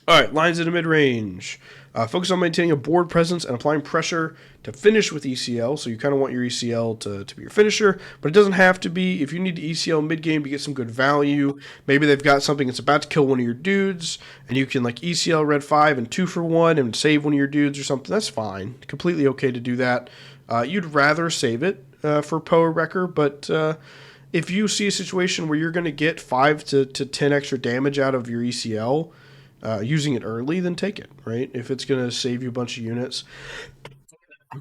all right, lines into mid-range. Focus on maintaining a board presence and applying pressure to finish with ECL. So you kind of want your ECL to be your finisher, but it doesn't have to be. If you need to ECL mid-game to get some good value, maybe they've got something that's about to kill one of your dudes, and you can like ECL red 5 and 2 for 1 and save one of your dudes or something. That's fine. Completely okay to do that. You'd rather save it for Poe or Wrecker, but if you see a situation where you're going to get 5 to 10 extra damage out of your ECL, using it early, then take it, right? If it's going to save you a bunch of units,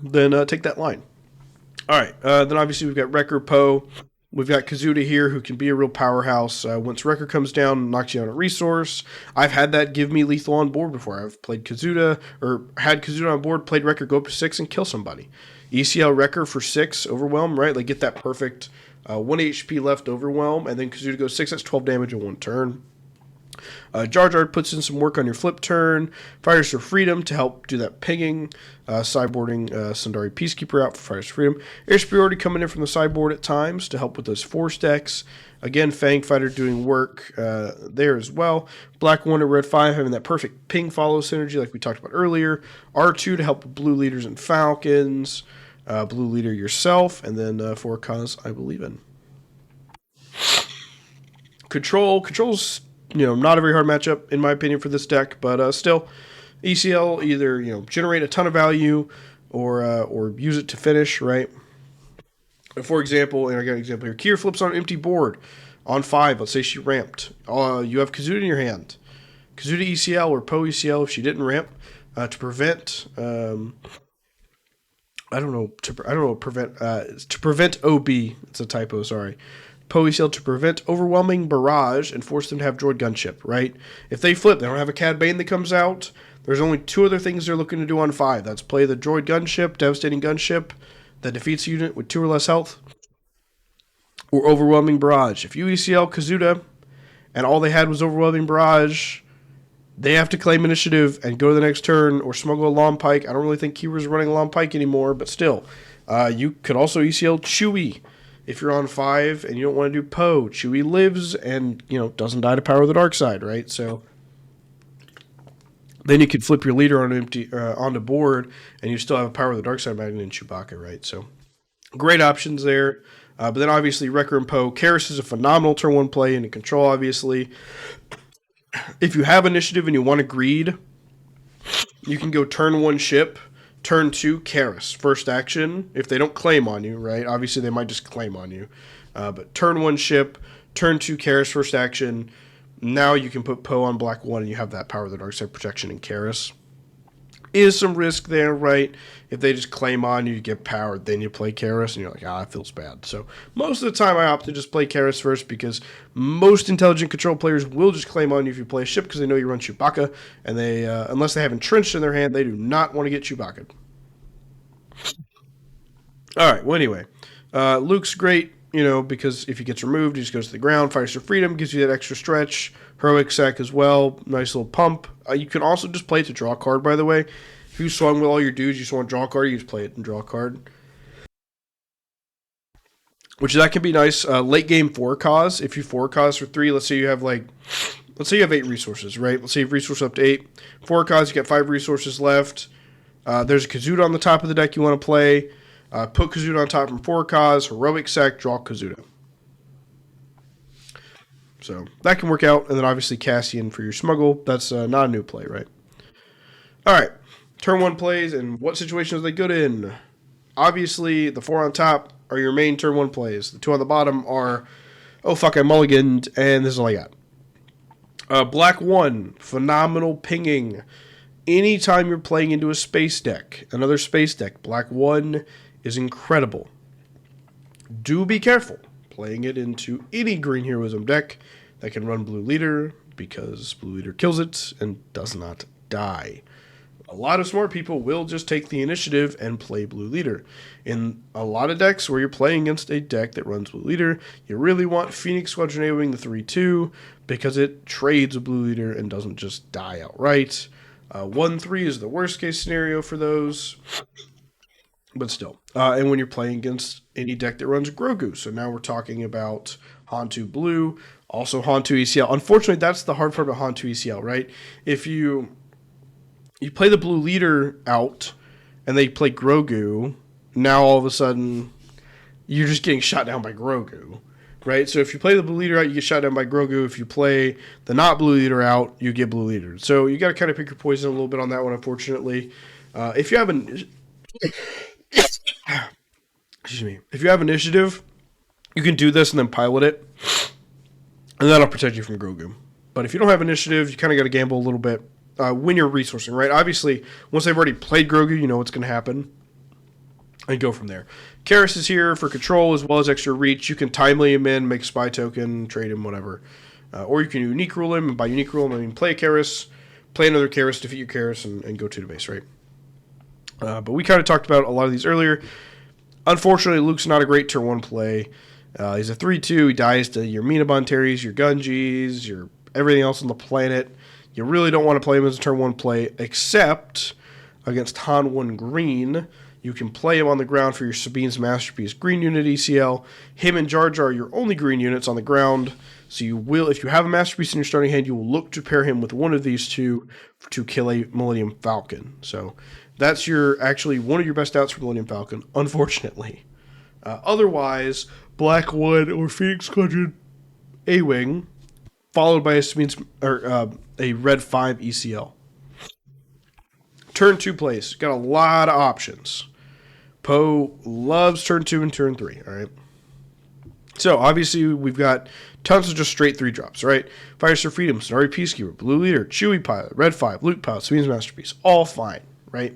then take that line. All right, then obviously we've got Wrecker, Poe. We've got Kazuda here, who can be a real powerhouse. Once Wrecker comes down, knocks you on a resource. I've had that give me lethal on board before. I've played Kazuda, or had Kazuda on board, played Wrecker, go up to 6 and kill somebody. ECL Wrecker for 6, overwhelm, right? Like get that perfect 1 HP left overwhelm, and then Kazuda goes 6, that's 12 damage in one turn. Jar Jar puts in some work on your flip turn. Fighters for Freedom to help do that pinging. Sideboarding Sundari Peacekeeper out for Fighters for Freedom. Air Superiority coming in from the sideboard at times to help with those force decks. Again, Fang Fighter doing work there as well. Black 1 to Red 5 having that perfect ping follow synergy like we talked about earlier. R2 to help with Blue Leaders and Falcons. Blue Leader yourself. And then for a cause I believe in. Control's not a very hard matchup, in my opinion, for this deck, but still, ECL either, generate a ton of value or use it to finish, right? For example, and I got an example here, Qira flips on an empty board on 5, let's say she ramped. You have Kazuda in your hand. Kazuda ECL or Poe ECL if she didn't ramp to prevent, to prevent OB, it's a typo, sorry. Poe ECL to prevent overwhelming barrage and force them to have droid gunship, right? If they flip, they don't have a Cad Bane that comes out. There's only 2 other things they're looking to do on 5. That's play the droid gunship, devastating gunship that defeats a unit with 2 or less health, or overwhelming barrage. If you ECL Kazuda and all they had was overwhelming barrage, they have to claim initiative and go to the next turn or smuggle a Long Pike. I don't really think Qira's running a Long Pike anymore, but still. You could also ECL Chewie. If you're on 5 and you don't want to do Poe, Chewie lives and, doesn't die to power of the dark side, right? So then you could flip your leader on onto board and you still have a power of the dark side magnet in Chewbacca, right? So great options there. But then obviously Wrecker and Poe. Karis is a phenomenal turn 1 play into control, obviously. If you have initiative and you want to greed, you can go turn 1 ship. Turn 2, Karis. First action, if they don't claim on you, right? Obviously, they might just claim on you. But turn 1 ship, turn 2, Karis, first action. Now you can put Poe on black 1 and you have that power of the dark side protection in Karis. Is some risk there, right? If they just claim on you, you get powered, then you play Karis, and you're like, it feels bad. So most of the time I opt to just play Karis first because most intelligent control players will just claim on you if you play a ship because they know you run Chewbacca, and they, unless they have entrenched in their hand, they do not want to get Chewbacca. All right, well, anyway, Luke's great, because if he gets removed, he just goes to the ground. Fighters for Freedom gives you that extra stretch. Heroic Sec as well, nice little pump. You can also just play it to draw a card, by the way. If you swung with all your dudes, you just want to draw a card, you just play it and draw a card. Which that can be nice. Late game 4 cause. If you 4 cause for 3, let's say you have 8 resources, right? Let's say you have resources up to 8. 4 cause, you got 5 resources left. There's a Kazuda on the top of the deck you want to play. Put Kazuda on top from 4 cause, Heroic Sec, draw Kazuda. So that can work out. And then obviously Cassian for your smuggle. That's not a new play, right? All right. Turn 1 plays, and what situations are they good in? Obviously, the 4 on top are your main turn 1 plays. The 2 on the bottom are, oh fuck, I mulliganed, and this is all I got. Black 1, phenomenal pinging Anytime you're playing into a space deck, another space deck, black 1 is incredible. Do be careful playing it into any green heroism deck that can run blue leader, because blue leader kills it and does not die. A lot of smart people will just take the initiative and play blue leader. In a lot of decks where you're playing against a deck that runs blue leader, you really want Phoenix Squadron A-Wing the 3-2 because it trades a blue leader and doesn't just die outright. 1-3 is the worst case scenario for those, but still. And when you're playing against any deck that runs Grogu, so now we're talking about Han2 Blue, also Han2 ECL. Unfortunately, that's the hard part about Han2 ECL, right? If you play the blue leader out and they play Grogu, now all of a sudden you're just getting shot down by Grogu, right? So if you play the blue leader out, you get shot down by Grogu. If you play the not blue leader out, you get blue leader. So you got to kind of pick your poison a little bit on that one, unfortunately. If you have if you have initiative, you can do this and then pilot it, and that'll protect you from Grogu. But if you don't have initiative, you kind of got to gamble a little bit when you're resourcing, right? Obviously, once they've already played Grogu, you know what's going to happen, and go from there. Karis is here for control as well as extra reach. You can timely him in, make a spy token, trade him, whatever. Or you can unique rule him, and by unique rule, I mean play a Karis, play another Karis, defeat your Karis, and go to the base, right? But we kind of talked about a lot of these earlier. Unfortunately, Luke's not a great turn 1 play. He's a 3-2. He dies to your Mina Bontaries, your Gunjis, your everything else on the planet. You really don't want to play him as a turn 1 play, except against Han1 Green. You can play him on the ground for your Sabine's Masterpiece Green Unit ECL. Him and Jar Jar are your only green units on the ground. So you will, if you have a Masterpiece in your starting hand, you will look to pair him with one of these two to kill a Millennium Falcon. So that's actually one of your best outs for Millennium Falcon, unfortunately. Otherwise, Black 1 or Phoenix Squadron A-Wing, followed by a Red 5 ECL. Turn 2 plays. Got a lot of options. Poe loves turn 2 and turn 3, all right? So, obviously, we've got tons of just straight 3 drops, right? Fires for Freedom, Sonari Peacekeeper, Blue Leader, Chewie Pilot, Red 5, Luke Pilot, Sabine's Masterpiece. All fine, right?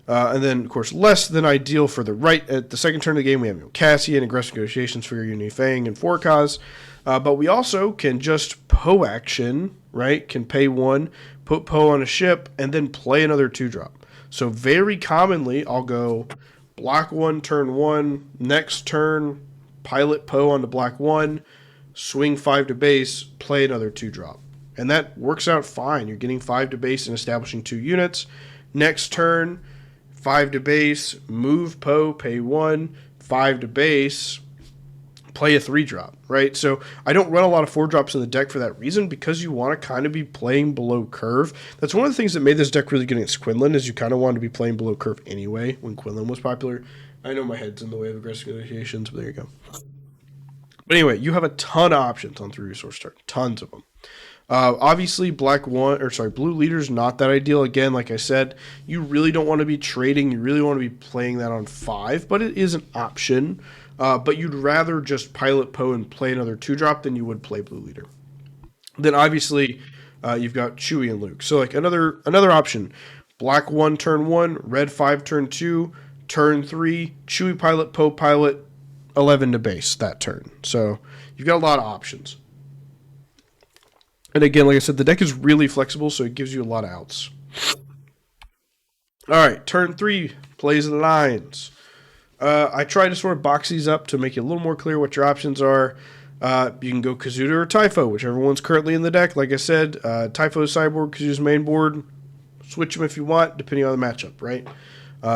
And then, of course, less than ideal for the right. At the second turn of the game, we have Cassian, Aggressive Negotiations for your Unity Fang, and Forecast. But we also can just Poe action, right? Can pay 1, put Poe on a ship, and then play another 2-drop. So very commonly, I'll go Black 1, turn 1, next turn, pilot Poe onto Black 1, swing 5 to base, play another 2-drop. And that works out fine. You're getting 5 to base and establishing 2 units. Next turn, 5 to base, move Poe, pay 1, 5 to base, play a 3-drop, right? So I don't run a lot of 4-drops in the deck for that reason, because you want to kind of be playing below curve. That's one of the things that made this deck really good against Quinlan, is you kind of wanted to be playing below curve anyway when Quinlan was popular. I know my head's in the way of aggressive negotiations, but there you go. But anyway, you have a ton of options on 3 resource turn. Tons of them. Obviously, Blue Leader's not that ideal. Again, like I said, you really don't want to be trading. You really want to be playing that on 5, but it is an option. But you'd rather just pilot Poe and play another 2-drop than you would play Blue Leader. Then obviously, you've got Chewie and Luke. So like another option, Black 1, turn 1, Red 5, turn 2, turn 3, Chewie pilot, Poe pilot, 11 to base that turn. So you've got a lot of options. And again, like I said, the deck is really flexible, so it gives you a lot of outs. All right, turn 3, plays and lines. I try to sort of box these up to make it a little more clear what your options are. You can go Kazuda or Typho, whichever one's currently in the deck. Like I said, Typho's sideboard, Kazuda's main board. Switch them if you want, depending on the matchup, right?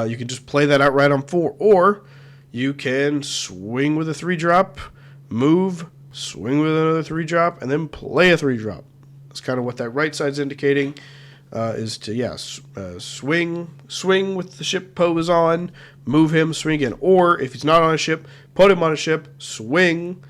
You can just play that outright on 4. Or you can swing with a 3-drop, move, swing with another 3-drop, and then play a 3-drop. That's kind of what that right side's indicating, is to, swing with the ship Poe is on, move him, swing again. Or if he's not on a ship, put him on a ship, swing,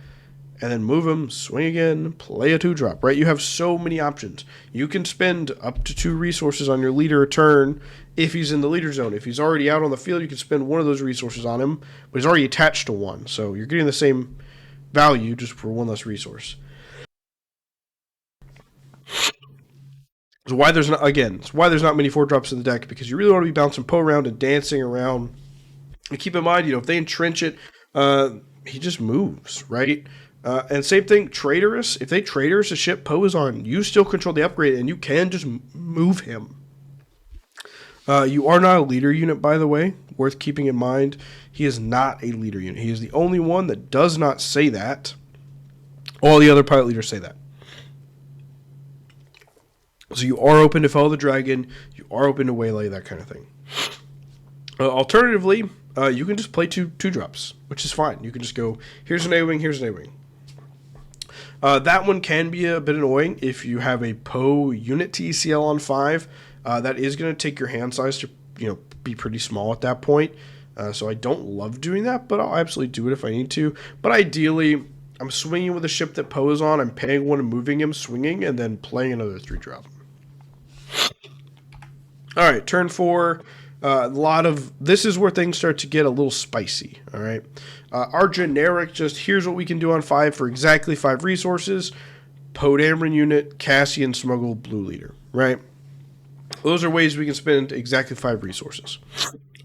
and then move him, swing again, play a 2-drop, right? You have so many options. You can spend up to 2 resources on your leader a turn if he's in the leader zone. If he's already out on the field, you can spend one of those resources on him, but he's already attached to one. So you're getting the same value just for one less resource. It's why there's not many 4-drops in the deck, because you really want to be bouncing Poe around and dancing around. And keep in mind, if they entrench it, he just moves, right? And same thing, Traitorous. If they Traitorous a ship Poe is on, you still control the upgrade, and you can just move him. You are not a leader unit, by the way. Worth keeping in mind. He is not a leader unit. He is the only one that does not say that. All the other pilot leaders say that. So you are open to follow the dragon. You are open to waylay, that kind of thing. Alternatively, you can just play two drops, which is fine. You can just go, here's an A-Wing, here's an A-Wing. That one can be a bit annoying if you have a Poe unit to ECL on 5. That is going to take your hand size to be pretty small at that point. So I don't love doing that, but I'll absolutely do it if I need to. But ideally, I'm swinging with a ship that Poe is on. I'm paying one and moving him, swinging, and then playing another 3-drop. All right, turn 4. This is where things start to get a little spicy. All right, our generic here's what we can do on 5 for exactly 5 resources: Poe Dameron unit, Cassian Smuggle, Blue Leader. Right, those are ways we can spend exactly 5 resources.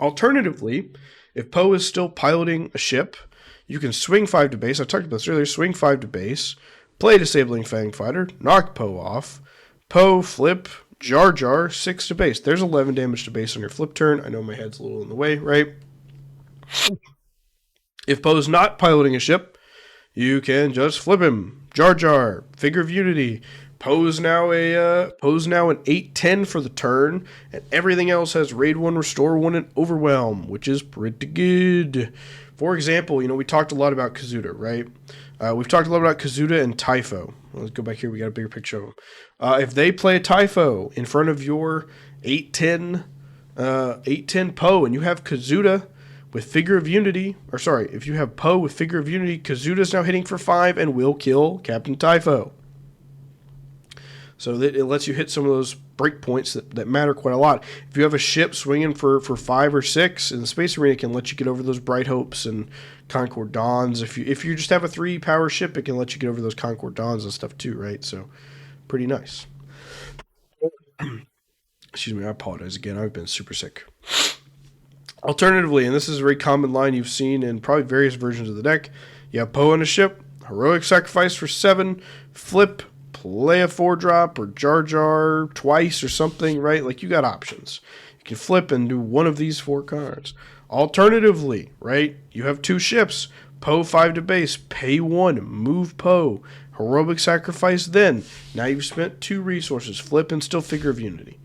Alternatively, if Poe is still piloting a ship, you can swing 5 to base. I talked about this earlier. Swing 5 to base, play Disabling Fang Fighter, knock Poe off, Poe flip. Jar Jar, 6 to base. There's 11 damage to base on your flip turn. I know my head's a little in the way, right? If Poe's not piloting a ship, you can just flip him. Jar Jar, Figure of Unity. Poe's now an 8/10 for the turn, and everything else has Raid 1, Restore 1, and Overwhelm, which is pretty good. For example, we talked a lot about Kazuda, right? We've talked a lot about Kazuda and Typho. Let's go back here. We got a bigger picture of them. If they play a Typho in front of your 8/10 Poe, and you have Kazuda with Figure of Unity, if you have Poe with Figure of Unity, Kazuda's now hitting for 5 and will kill Captain Typho. So that it lets you hit some of those breakpoints that matter quite a lot. If you have a ship swinging for 5 or 6, in the Space Arena, it can let you get over those Bright Hopes and Concord Dawns. If you just have a 3-power ship, it can let you get over those Concord Dawns and stuff too, right? So, pretty nice. Excuse me, I apologize again. I've been super sick. Alternatively, and this is a very common line you've seen in probably various versions of the deck, you have Poe on a ship, Heroic Sacrifice for 7, flip, play a 4-drop or Jar Jar twice or something, right? Like, you got options. You can flip and do one of these 4 cards. Alternatively, right, you have 2 ships. Poe 5 to base, pay 1, move Poe, Heroic Sacrifice then. Now you've spent 2 resources, flip and still Figure of Unity,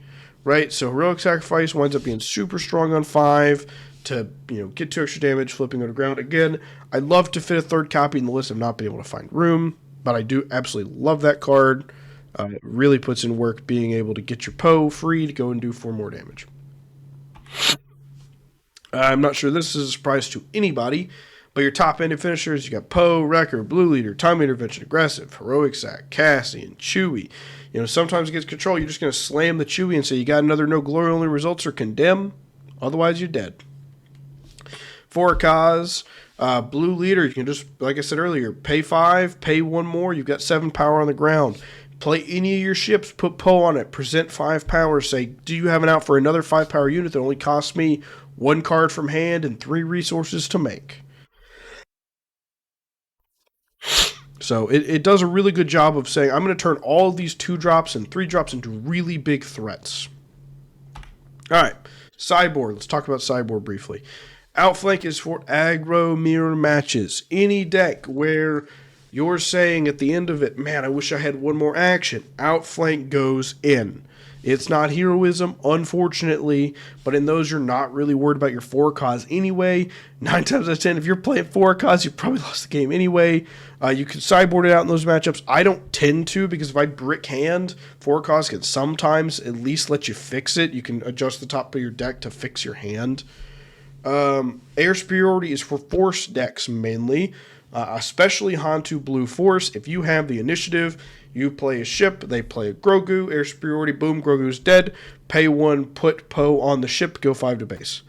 right? So Heroic Sacrifice winds up being super strong on 5 to, get 2 extra damage, flipping on the ground. Again, I'd love to fit a 3rd copy in the list. I've not been able to find room, but I do absolutely love that card. It really puts in work being able to get your Poe free to go and do 4 more damage. I'm not sure this is a surprise to anybody, but your top-ended finishers, you got Poe, Wrecker, Blue Leader, Time Intervention, Aggressive, Heroic Sac, Cassian, Chewie. Sometimes against control, you're just going to slam the Chewie and say you got another no glory only results or condemn. Otherwise, you're dead. For Kaz, Blue Leader, you can just, like I said earlier, pay 5, pay 1 more. You've got 7 power on the ground. Play any of your ships, put Poe on it, present 5 power. Say, do you have an out for another 5-power unit that only costs me 1 card from hand and 3 resources to make? So it does a really good job of saying, I'm going to turn all of these 2-drops and 3-drops into really big threats. All right, sideboard. Let's talk about sideboard briefly. Outflank is for aggro mirror matches. Any deck where you're saying at the end of it, man, I wish I had 1 more action. Outflank goes in. It's not heroism, unfortunately, but in those you're not really worried about your 4 cause anyway. 9 times out of 10, if you're playing 4 cause, you probably lost the game anyway. You can sideboard it out in those matchups. I don't tend to, because if I brick hand, 4 cause can sometimes at least let you fix it. You can adjust the top of your deck to fix your hand. Air superiority is for force decks mainly, especially Han2 Blue Force. If you have the initiative, you play a ship, they play a Grogu, air superiority, boom, Grogu's dead, pay 1, put Poe on the ship, go 5 to base.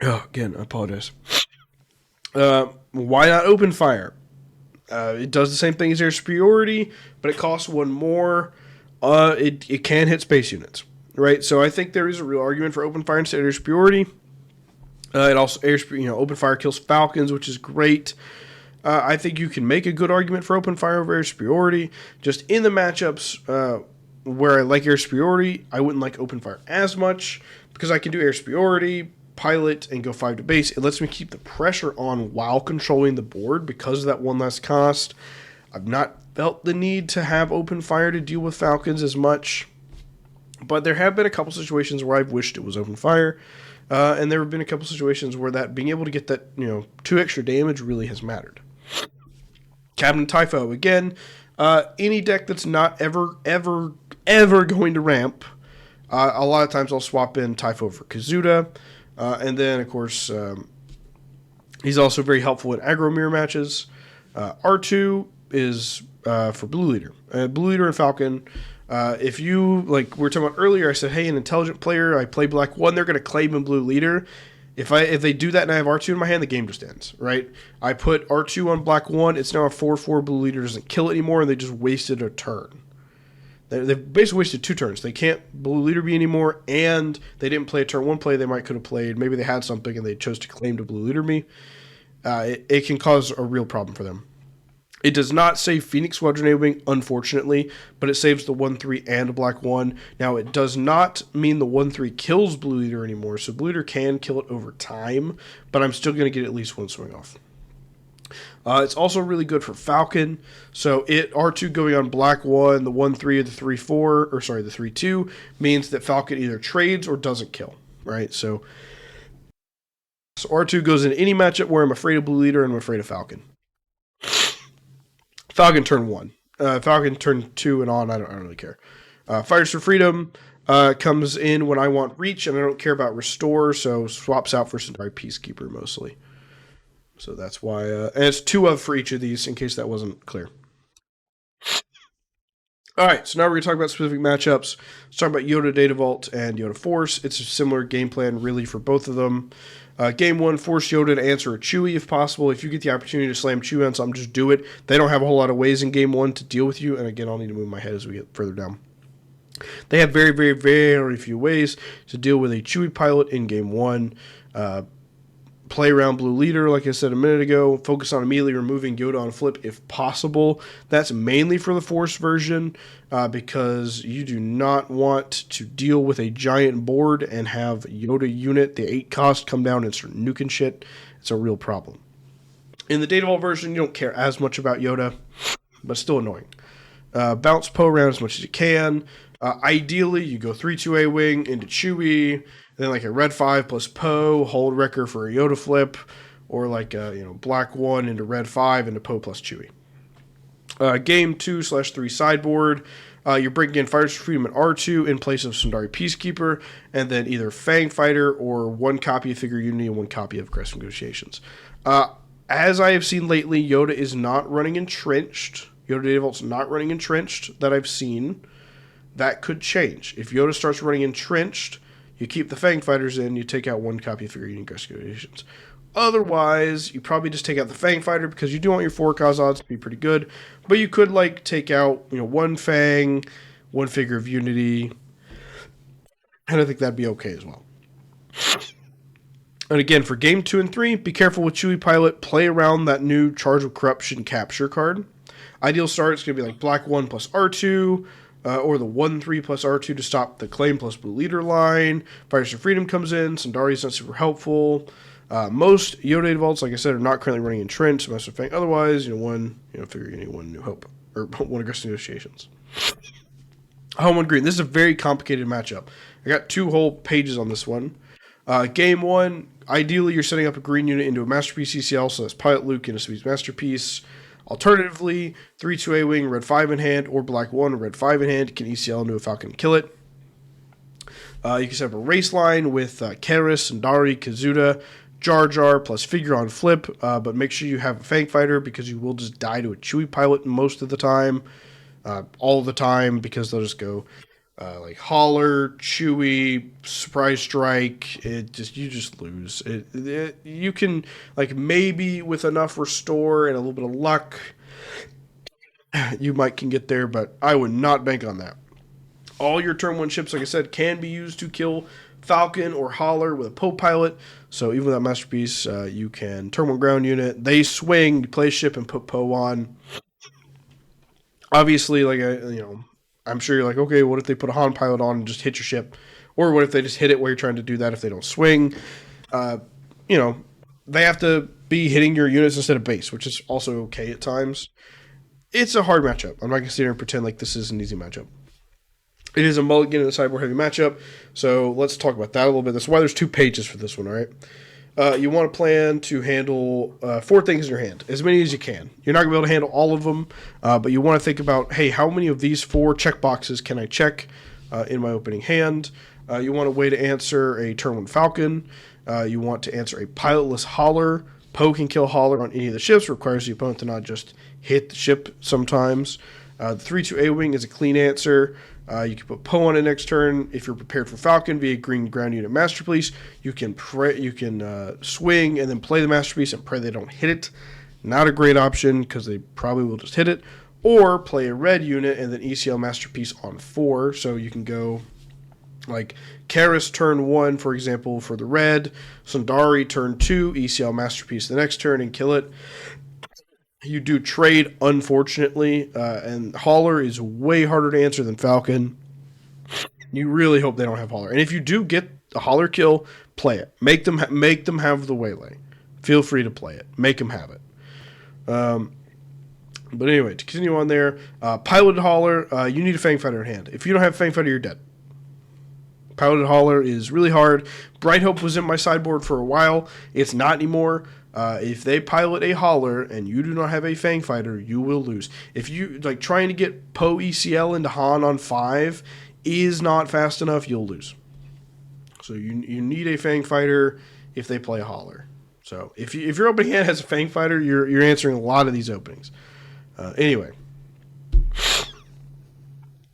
Oh, again, I apologize. Why not open fire? It does the same thing as air superiority, but it costs one more. It can hit space units, right? So I think there is a real argument for open fire instead of air superiority. It also open fire kills Falcons, which is great. I think you can make a good argument for open fire over air superiority. Just in the matchups where I like air superiority, I wouldn't like open fire as much because I can do air superiority, pilot, and go 5 to base. It lets me keep the pressure on while controlling the board because of that one less cost. I've not felt the need to have open fire to deal with Falcons as much, but there have been a couple situations where I've wished it was open fire, and there have been a couple situations where that being able to get that 2 extra damage really has mattered. Captain Typho again. Any deck that's not ever going to ramp, a lot of times I'll swap in Typho for Kazuda, and then of course he's also very helpful in aggro mirror matches. R2 is for Blue Leader. Blue Leader and Falcon. If you, like we were talking about earlier, I said, hey, an intelligent player, I play Black 1, they're going to claim in Blue Leader. If they do that and I have R2 in my hand, the game just ends, right? I put R2 on Black 1, it's now a 4/4, Blue Leader doesn't kill it anymore, and they just wasted a turn. They've basically wasted 2 turns. They can't Blue Leader me anymore, and they didn't play a turn 1 play they could have played. Maybe they had something and they chose to claim to Blue Leader me. It can cause a real problem for them. It does not save Phoenix Squadron A-Wing, unfortunately, but it saves the 1/3 and Black 1. Now, it does not mean the 1/3 kills Blue Leader anymore, so Blue Leader can kill it over time, but I'm still going to get at least 1 swing off. It's also really good for Falcon, so R2 going on Black 1, the 1/3 or the 3/4, or sorry, the 3/2, means that Falcon either trades or doesn't kill, right? So R2 goes in any matchup where I'm afraid of Blue Leader and I'm afraid of Falcon. Falcon turn 1. Falcon turn 2 and on, I don't really care. Fighters for Freedom comes in when I want reach, and I don't care about restore, so swaps out for Centauri Peacekeeper mostly. So that's why, and it's 2 of for each of these, in case that wasn't clear. Alright, so now we're going to talk about specific matchups. Let's talk about Yoda Data Vault and Yoda Force. It's a similar game plan, really, for both of them. Game 1, force Yoda to answer a Chewie if possible. If you get the opportunity to slam Chewie on something, just do it. They don't have a whole lot of ways in Game 1 to deal with you, and again, I'll need to move my head as we get further down. They have very, very, very few ways to deal with a Chewie pilot in Game 1. Play around Blue Leader, like I said a minute ago. Focus on immediately removing Yoda on flip if possible. That's mainly for the Force version because you do not want to deal with a giant board and have Yoda unit, the 8 cost, come down and start nuking shit. It's a real problem. In the Data Vault version, you don't care as much about Yoda, but still annoying. Bounce Poe around as much as you can. Ideally, you go 3/2 A-Wing into Chewie, then like a Red 5 plus Poe, hold Wrecker for a Yoda flip, or like Black 1 into Red 5 into Poe plus Chewie. Game 2/3 sideboard, you're bringing in Fighters for Freedom and R2 in place of Centauri Peacekeeper, and then either Fang Fighter or 1 copy of Figure Unity and 1 copy of Aggressive Negotiations. As I have seen lately, Yoda is not running Entrenched. Yoda Data Vault's not running Entrenched that I've seen. That could change. If Yoda starts running Entrenched, you keep the Fang Fighters in, you take out 1 copy of Figure Unity Aggressive Negotiations. Otherwise, you probably just take out the Fang Fighter because you do want your 4 cause odds to be pretty good. But you could take out 1 Fang, 1 Figure of Unity, and I think that'd be okay as well. And again, for Game 2 and 3, be careful with Chewie Pilot. Play around that new Charge of Corruption capture card. Ideal start, it's going to be like Black 1 plus R2, or the 1/3 plus R2 to stop the Claim plus Blue Leader line. Fighters for Freedom comes in. Sandari's not super helpful. Most Yoda Data Vaults, like I said, are not currently running Entrenched. So Master Fang. Otherwise, 1 Figure Unity, 1 New Hope, or 1 Aggressive Negotiations. Han1 Green. This is a very complicated matchup. I got 2 whole pages on this one. Game 1, ideally you're setting up a green unit into a Masterpiece ECL, so that's Pilot Luke into Sabe's Masterpiece. Alternatively, 3/2 A-Wing, Red 5 in hand, or Black 1, Red 5 in hand, can ECL into a Falcon and kill it. You can set up a race line with Karis, Sandari, Kazuda, Jar Jar, plus Figure on flip, but make sure you have a Fang Fighter because you will just die to a Chewie Pilot most of the time. All the time, because they'll just go like Holler, Chewy, Surprise Strike. You just lose. You can, like, maybe with enough restore and a little bit of luck, you might can get there, but I would not bank on that. All your turn 1 ships, like I said, can be used to kill Falcon or Holler with a Poe pilot. So even without Masterpiece, you can turn 1 ground unit. They swing, you play a ship and put Poe on. Obviously, like, I'm sure you're like, okay, what if they put a Han pilot on and just hit your ship? Or what if they just hit it while you're trying to do that if they don't swing? They have to be hitting your units instead of base, which is also okay at times. It's a hard matchup. I'm not going to sit here and pretend like this is an easy matchup. It is a mulligan and a sideboard heavy matchup, so let's talk about that a little bit. That's why there's 2 pages for this one, all right? You want to plan to handle 4 things in your hand, as many as you can. You're not going to be able to handle all of them, but you want to think about, hey, how many of these 4 check boxes can I check in my opening hand? You want a way to answer a turn 1 Falcon. You want to answer a pilotless Holler. Poe can kill Holler on any of the ships, requires the opponent to not just hit the ship sometimes. The 3-2 A-Wing is a clean answer. You can put Poe on it next turn. If you're prepared for Falcon via green ground unit Masterpiece, you can swing and then play the Masterpiece and pray they don't hit it. Not a great option because they probably will just hit it. Or play a red unit and then ECL Masterpiece on 4. So you can go like Karis turn 1, for example, for the red. Sundari turn 2, ECL Masterpiece the next turn and kill it. You do trade, unfortunately, and Holler is way harder to answer than Falcon. You really hope they don't have Holler. And if you do get a Holler kill, play it. Make them have the waylay. Feel free to play it. Make them have it. But anyway, to continue on there, Piloted Holler, you need a Fang Fighter in hand. If you don't have Fang Fighter, you're dead. Piloted Holler is really hard. Bright Hope was in my sideboard for a while. It's not anymore. If they pilot a Holler and you do not have a Fang Fighter, you will lose. If you like trying to get Poe ECL into Han on 5 is not fast enough, you'll lose. So you need a Fang Fighter if they play a Holler. So if your opening hand has a Fang Fighter, you're answering a lot of these openings. Anyway.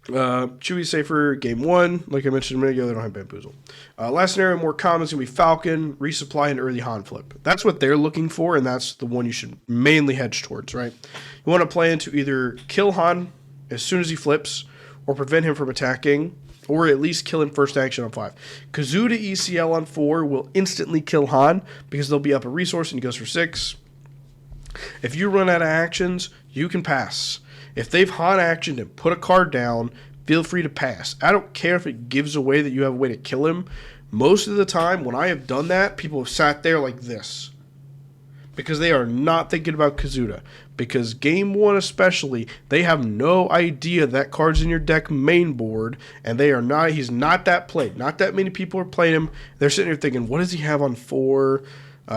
Chewy safer game 1. Like I mentioned a minute ago, they don't have Bamboozle. Last scenario, more common, is going to be Falcon, resupply, and early Han flip. That's what they're looking for, and that's the one you should mainly hedge towards, right? You want to plan to either kill Han as soon as he flips, or prevent him from attacking, or at least kill him first action on 5. Yoda ECL on 4 will instantly kill Han, because they'll be up a resource and he goes for 6. If you run out of actions, you can pass. If they've Han actioned and put a card down, feel free to pass. I don't care if it gives away that you have a way to kill him. Most of the time, when I have done that, people have sat there like this. Because they are not thinking about Kazuda. Because game 1 especially, they have no idea that card's in your deck main board, and he's not that played. Not that many people are playing him. They're sitting there thinking, what does he have on 4?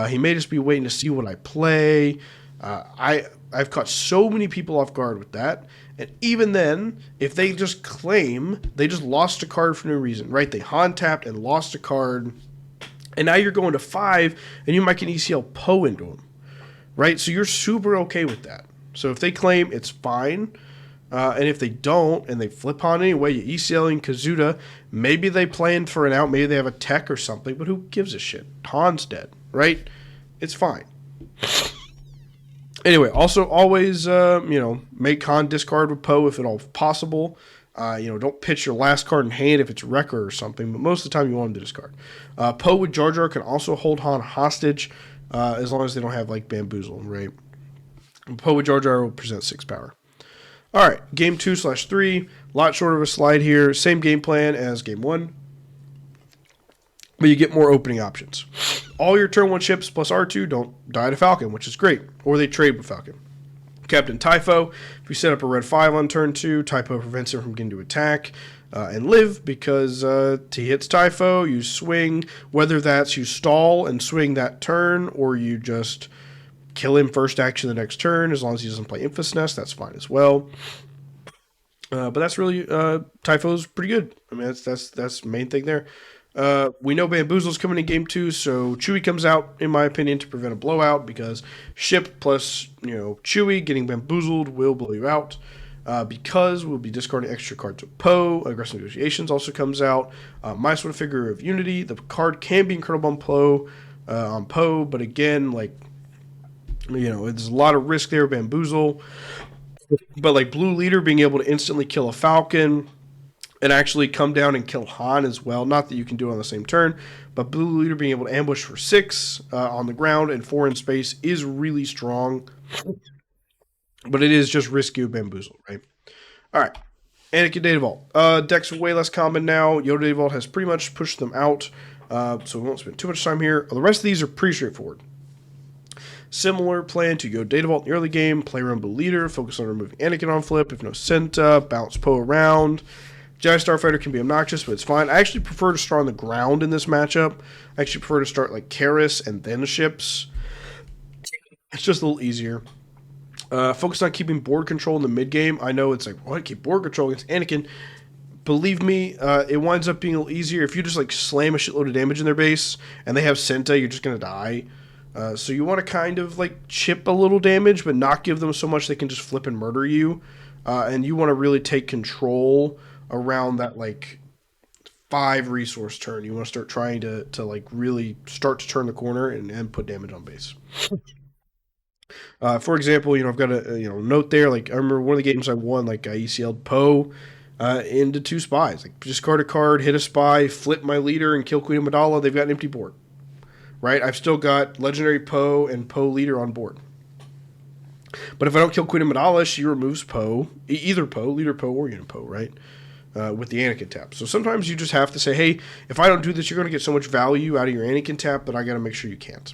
He may just be waiting to see what I play. I've caught so many people off guard with that. And even then, if they just claim they just lost a card for no reason, right? They Han tapped and lost a card, and now you're going to 5, and you might get ECL Poe into them, right? So you're super okay with that. So if they claim, it's fine. And if they don't, and they flip Han anyway, you ECLing Kazuda, maybe they planned for an out, maybe they have a tech or something, but who gives a shit? Han's dead, right? It's fine. Anyway, also always, make Han discard with Poe if at all possible. Don't pitch your last card in hand if it's Wrecker or something, but most of the time you want him to discard. Poe with Jar Jar can also hold Han hostage as long as they don't have, like, Bamboozle, right? Poe with Jar Jar will present 6 power. All right, game 2/3, a lot shorter of a slide here. Same game plan as game 1, but you get more opening options. All your turn 1 ships plus R2 don't die to Falcon, which is great. Or they trade with Falcon. Captain Typho, if you set up a red 5 on turn 2, Typho prevents him from getting to attack and live because he hits Typho, you swing, whether that's you stall and swing that turn or you just kill him first action the next turn. As long as he doesn't play Infus Nest, that's fine as well. But that's really, Typho's pretty good. I mean, that's the main thing there. We know Bamboozle's coming in game 2, so Chewy comes out, in my opinion, to prevent a blowout because ship plus, Chewy getting Bamboozled will blow you out. because we'll be discarding extra cards of Poe. Aggressive Negotiations also comes out. Minus one Figure of Unity. The card can be incredible on Poe, but again, like, you know, there's a lot of risk there. Bamboozle. But like Blue Leader being able to instantly kill a Falcon and actually come down and kill Han as well. Not that you can do it on the same turn, but Blue Leader being able to ambush for 6 on the ground and 4 in space is really strong. But it is just risky with Bamboozle, right? All right. Anakin Data Vault. Decks are way less common now. Yoda Data Vault has pretty much pushed them out, so we won't spend too much time here. The rest of these are pretty straightforward. Similar plan to Yoda Data Vault in the early game. Play around Blue Leader. Focus on removing Anakin on flip. If no Senta, bounce Poe around. Jedi Starfighter can be obnoxious, but it's fine. I actually prefer to start on the ground in this matchup. I actually prefer to start like Karis and then ships. It's just a little easier. Focus on keeping board control in the mid game. I know it's like, what? Keep board control against Anakin. Believe me, it winds up being a little easier if you just like slam a shitload of damage in their base and they have Senta, you're just gonna die. So you want to kind of like chip a little damage, but not give them so much they can just flip and murder you. And you want to really take control around that like 5 resource turn. You want to start trying to like really start to turn the corner and put damage on base. For example, you know, I've got a note there. Like I remember one of the games I won, like I ECL'd Poe into 2 spies. Like discard a card, hit a spy, flip my leader, and kill Queen Amidala. They've got an empty board. Right? I've still got Legendary Poe and Poe Leader on board. But if I don't kill Queen Amidala, she removes Poe, either Poe, Leader Poe, or Unit Poe, right? With the Anakin tap. So sometimes you just have to say, hey, if I don't do this, you're going to get so much value out of your Anakin tap that I got to make sure you can't.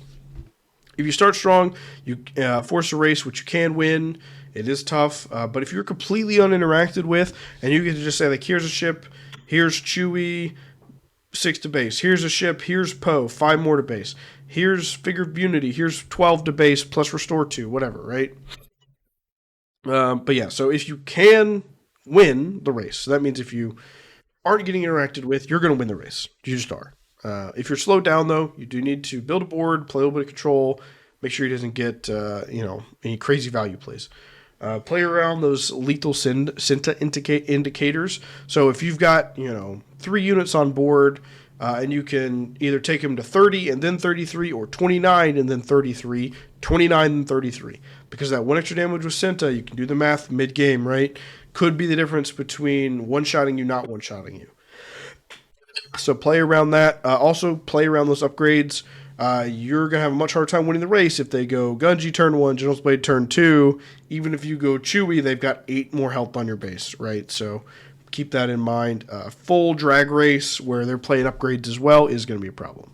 If you start strong, you force a race, which you can win. It is tough. But if you're completely uninteracted with, and you get to just say, like, here's a ship, here's Chewie, 6 to base. Here's a ship. Here's Poe. 5 more to base. Here's Figure of Unity. Here's 12 to base plus restore 2. Whatever, right? But yeah, so if you can win the race, so that means if you aren't getting interacted with, you're going to win the race. You just are. If you're slowed down, though, you do need to build a board, play a little bit of control, make sure he doesn't get any crazy value plays. Play around those lethal Senta indicators. So if you've got 3 units on board, and you can either take him to 30 and then 33, or 29 and then 33, 29 and 33. Because that 1 extra damage with Senta, you can do the math mid-game, right? Could be the difference between one-shotting you, not one-shotting you. So play around that. Also play around those upgrades. You're going to have a much harder time winning the race if they go Gunji turn 1, General's Blade turn 2. Even if you go Chewie, they've got 8 more health on your base, right? So keep that in mind. Full drag race where they're playing upgrades as well is going to be a problem.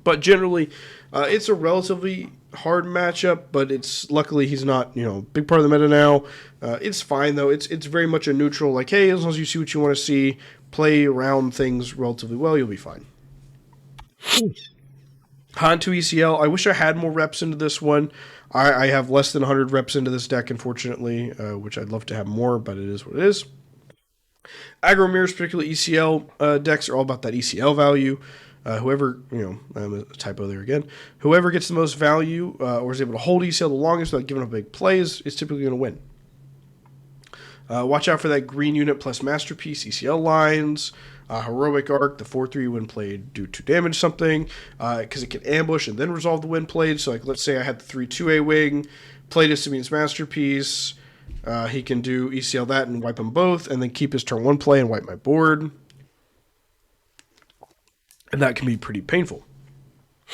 But generally, it's a relatively hard matchup, but luckily he's not, big part of the meta now. It's fine, though. It's very much a neutral, like, hey, as long as you see what you want to see, play around things relatively well, you'll be fine. Han2 ECL, I wish I had more reps into this one. I have less than 100 reps into this deck, unfortunately, which I'd love to have more, but it is what it is. Aggro mirrors, particularly ECL decks, are all about that ECL value. Whoever, I'm a typo there again. Whoever gets the most value or is able to hold ECL the longest without giving up big plays is typically going to win. Watch out for that green unit plus Masterpiece ECL lines. Heroic Arc, the 4-3 when played, do 2 damage something, because it can ambush and then resolve the when played. So, like, let's say I had the 3-2A wing, played a Sabine's Masterpiece. He can do ECL that and wipe them both, and then keep his turn 1 play and wipe my board. And that can be pretty painful.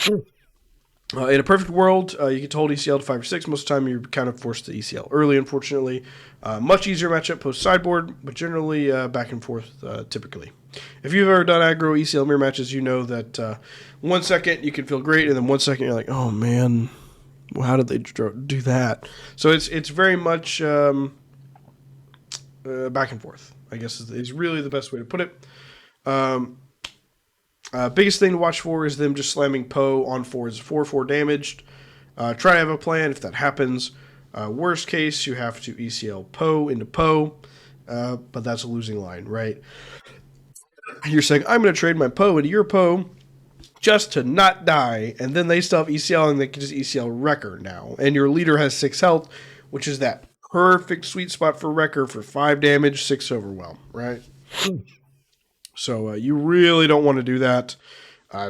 In a perfect world, you get to hold ECL to 5 or 6. Most of the time, you're kind of forced to ECL early, unfortunately. Much easier matchup post-sideboard, but generally back and forth typically. If you've ever done aggro ECL mirror matches, you know that 1 second you can feel great, and then 1 second you're like, oh man, well, how did they do that? So it's very much back and forth, I guess is really the best way to put it. Biggest thing to watch for is them just slamming Poe on 4s, 4/4 damaged. Try to have a plan if that happens. Worst case, you have to ECL Poe into Poe, but that's a losing line, right? You're saying, I'm going to trade my Poe into your Poe just to not die, and then they still have ECL, and they can just ECL Wrecker now. And your leader has 6 health, which is that perfect sweet spot for Wrecker for 5 damage, 6 overwhelm, right? So you really don't want to do that.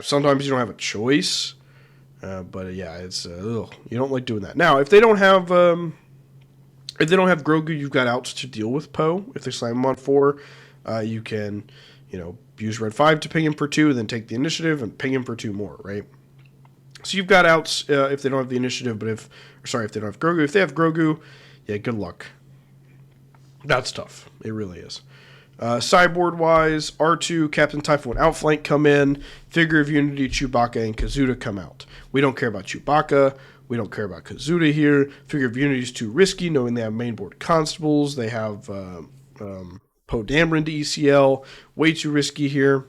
Sometimes you don't have a choice, but yeah, it's you don't like doing that. Now, if they don't have Grogu, you've got outs to deal with Poe. If they slam him on 4, you can, use red 5 to ping him for 2, then take the initiative and ping him for 2 more, right? So you've got outs if they don't have the initiative, but if they don't have Grogu. If they have Grogu, yeah, good luck. That's tough. It really is. Sideboard-wise, R2, Captain Typhoon Outflank come in. Figure of Unity, Chewbacca, and Kazuda come out. We don't care about Chewbacca. We don't care about Kazuda here. Figure of Unity is too risky, knowing they have mainboard constables. They have Poe Dameron to ECL. Way too risky here.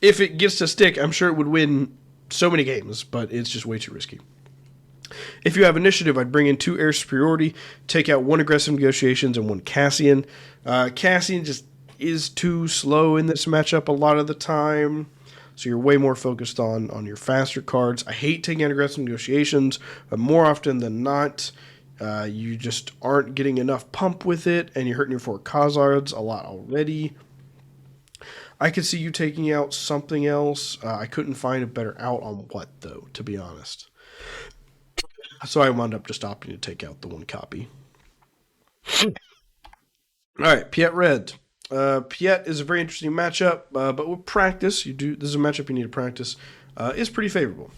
If it gets to stick, I'm sure it would win so many games, but it's just way too risky. If you have initiative, I'd bring in 2 air superiority, take out 1 aggressive negotiations and 1 Cassian. Cassian just is too slow in this matchup a lot of the time, so you're way more focused on your faster cards. I hate taking out aggressive negotiations, but more often than not, you just aren't getting enough pump with it, and you're hurting your 4 Khazards a lot already. I could see you taking out something else. I couldn't find a better out on what, though, to be honest. So I wound up just opting to take out the 1 copy. All right, Piett Red. Piett is a very interesting matchup, but with practice, this is a matchup you need to practice, is pretty favorable.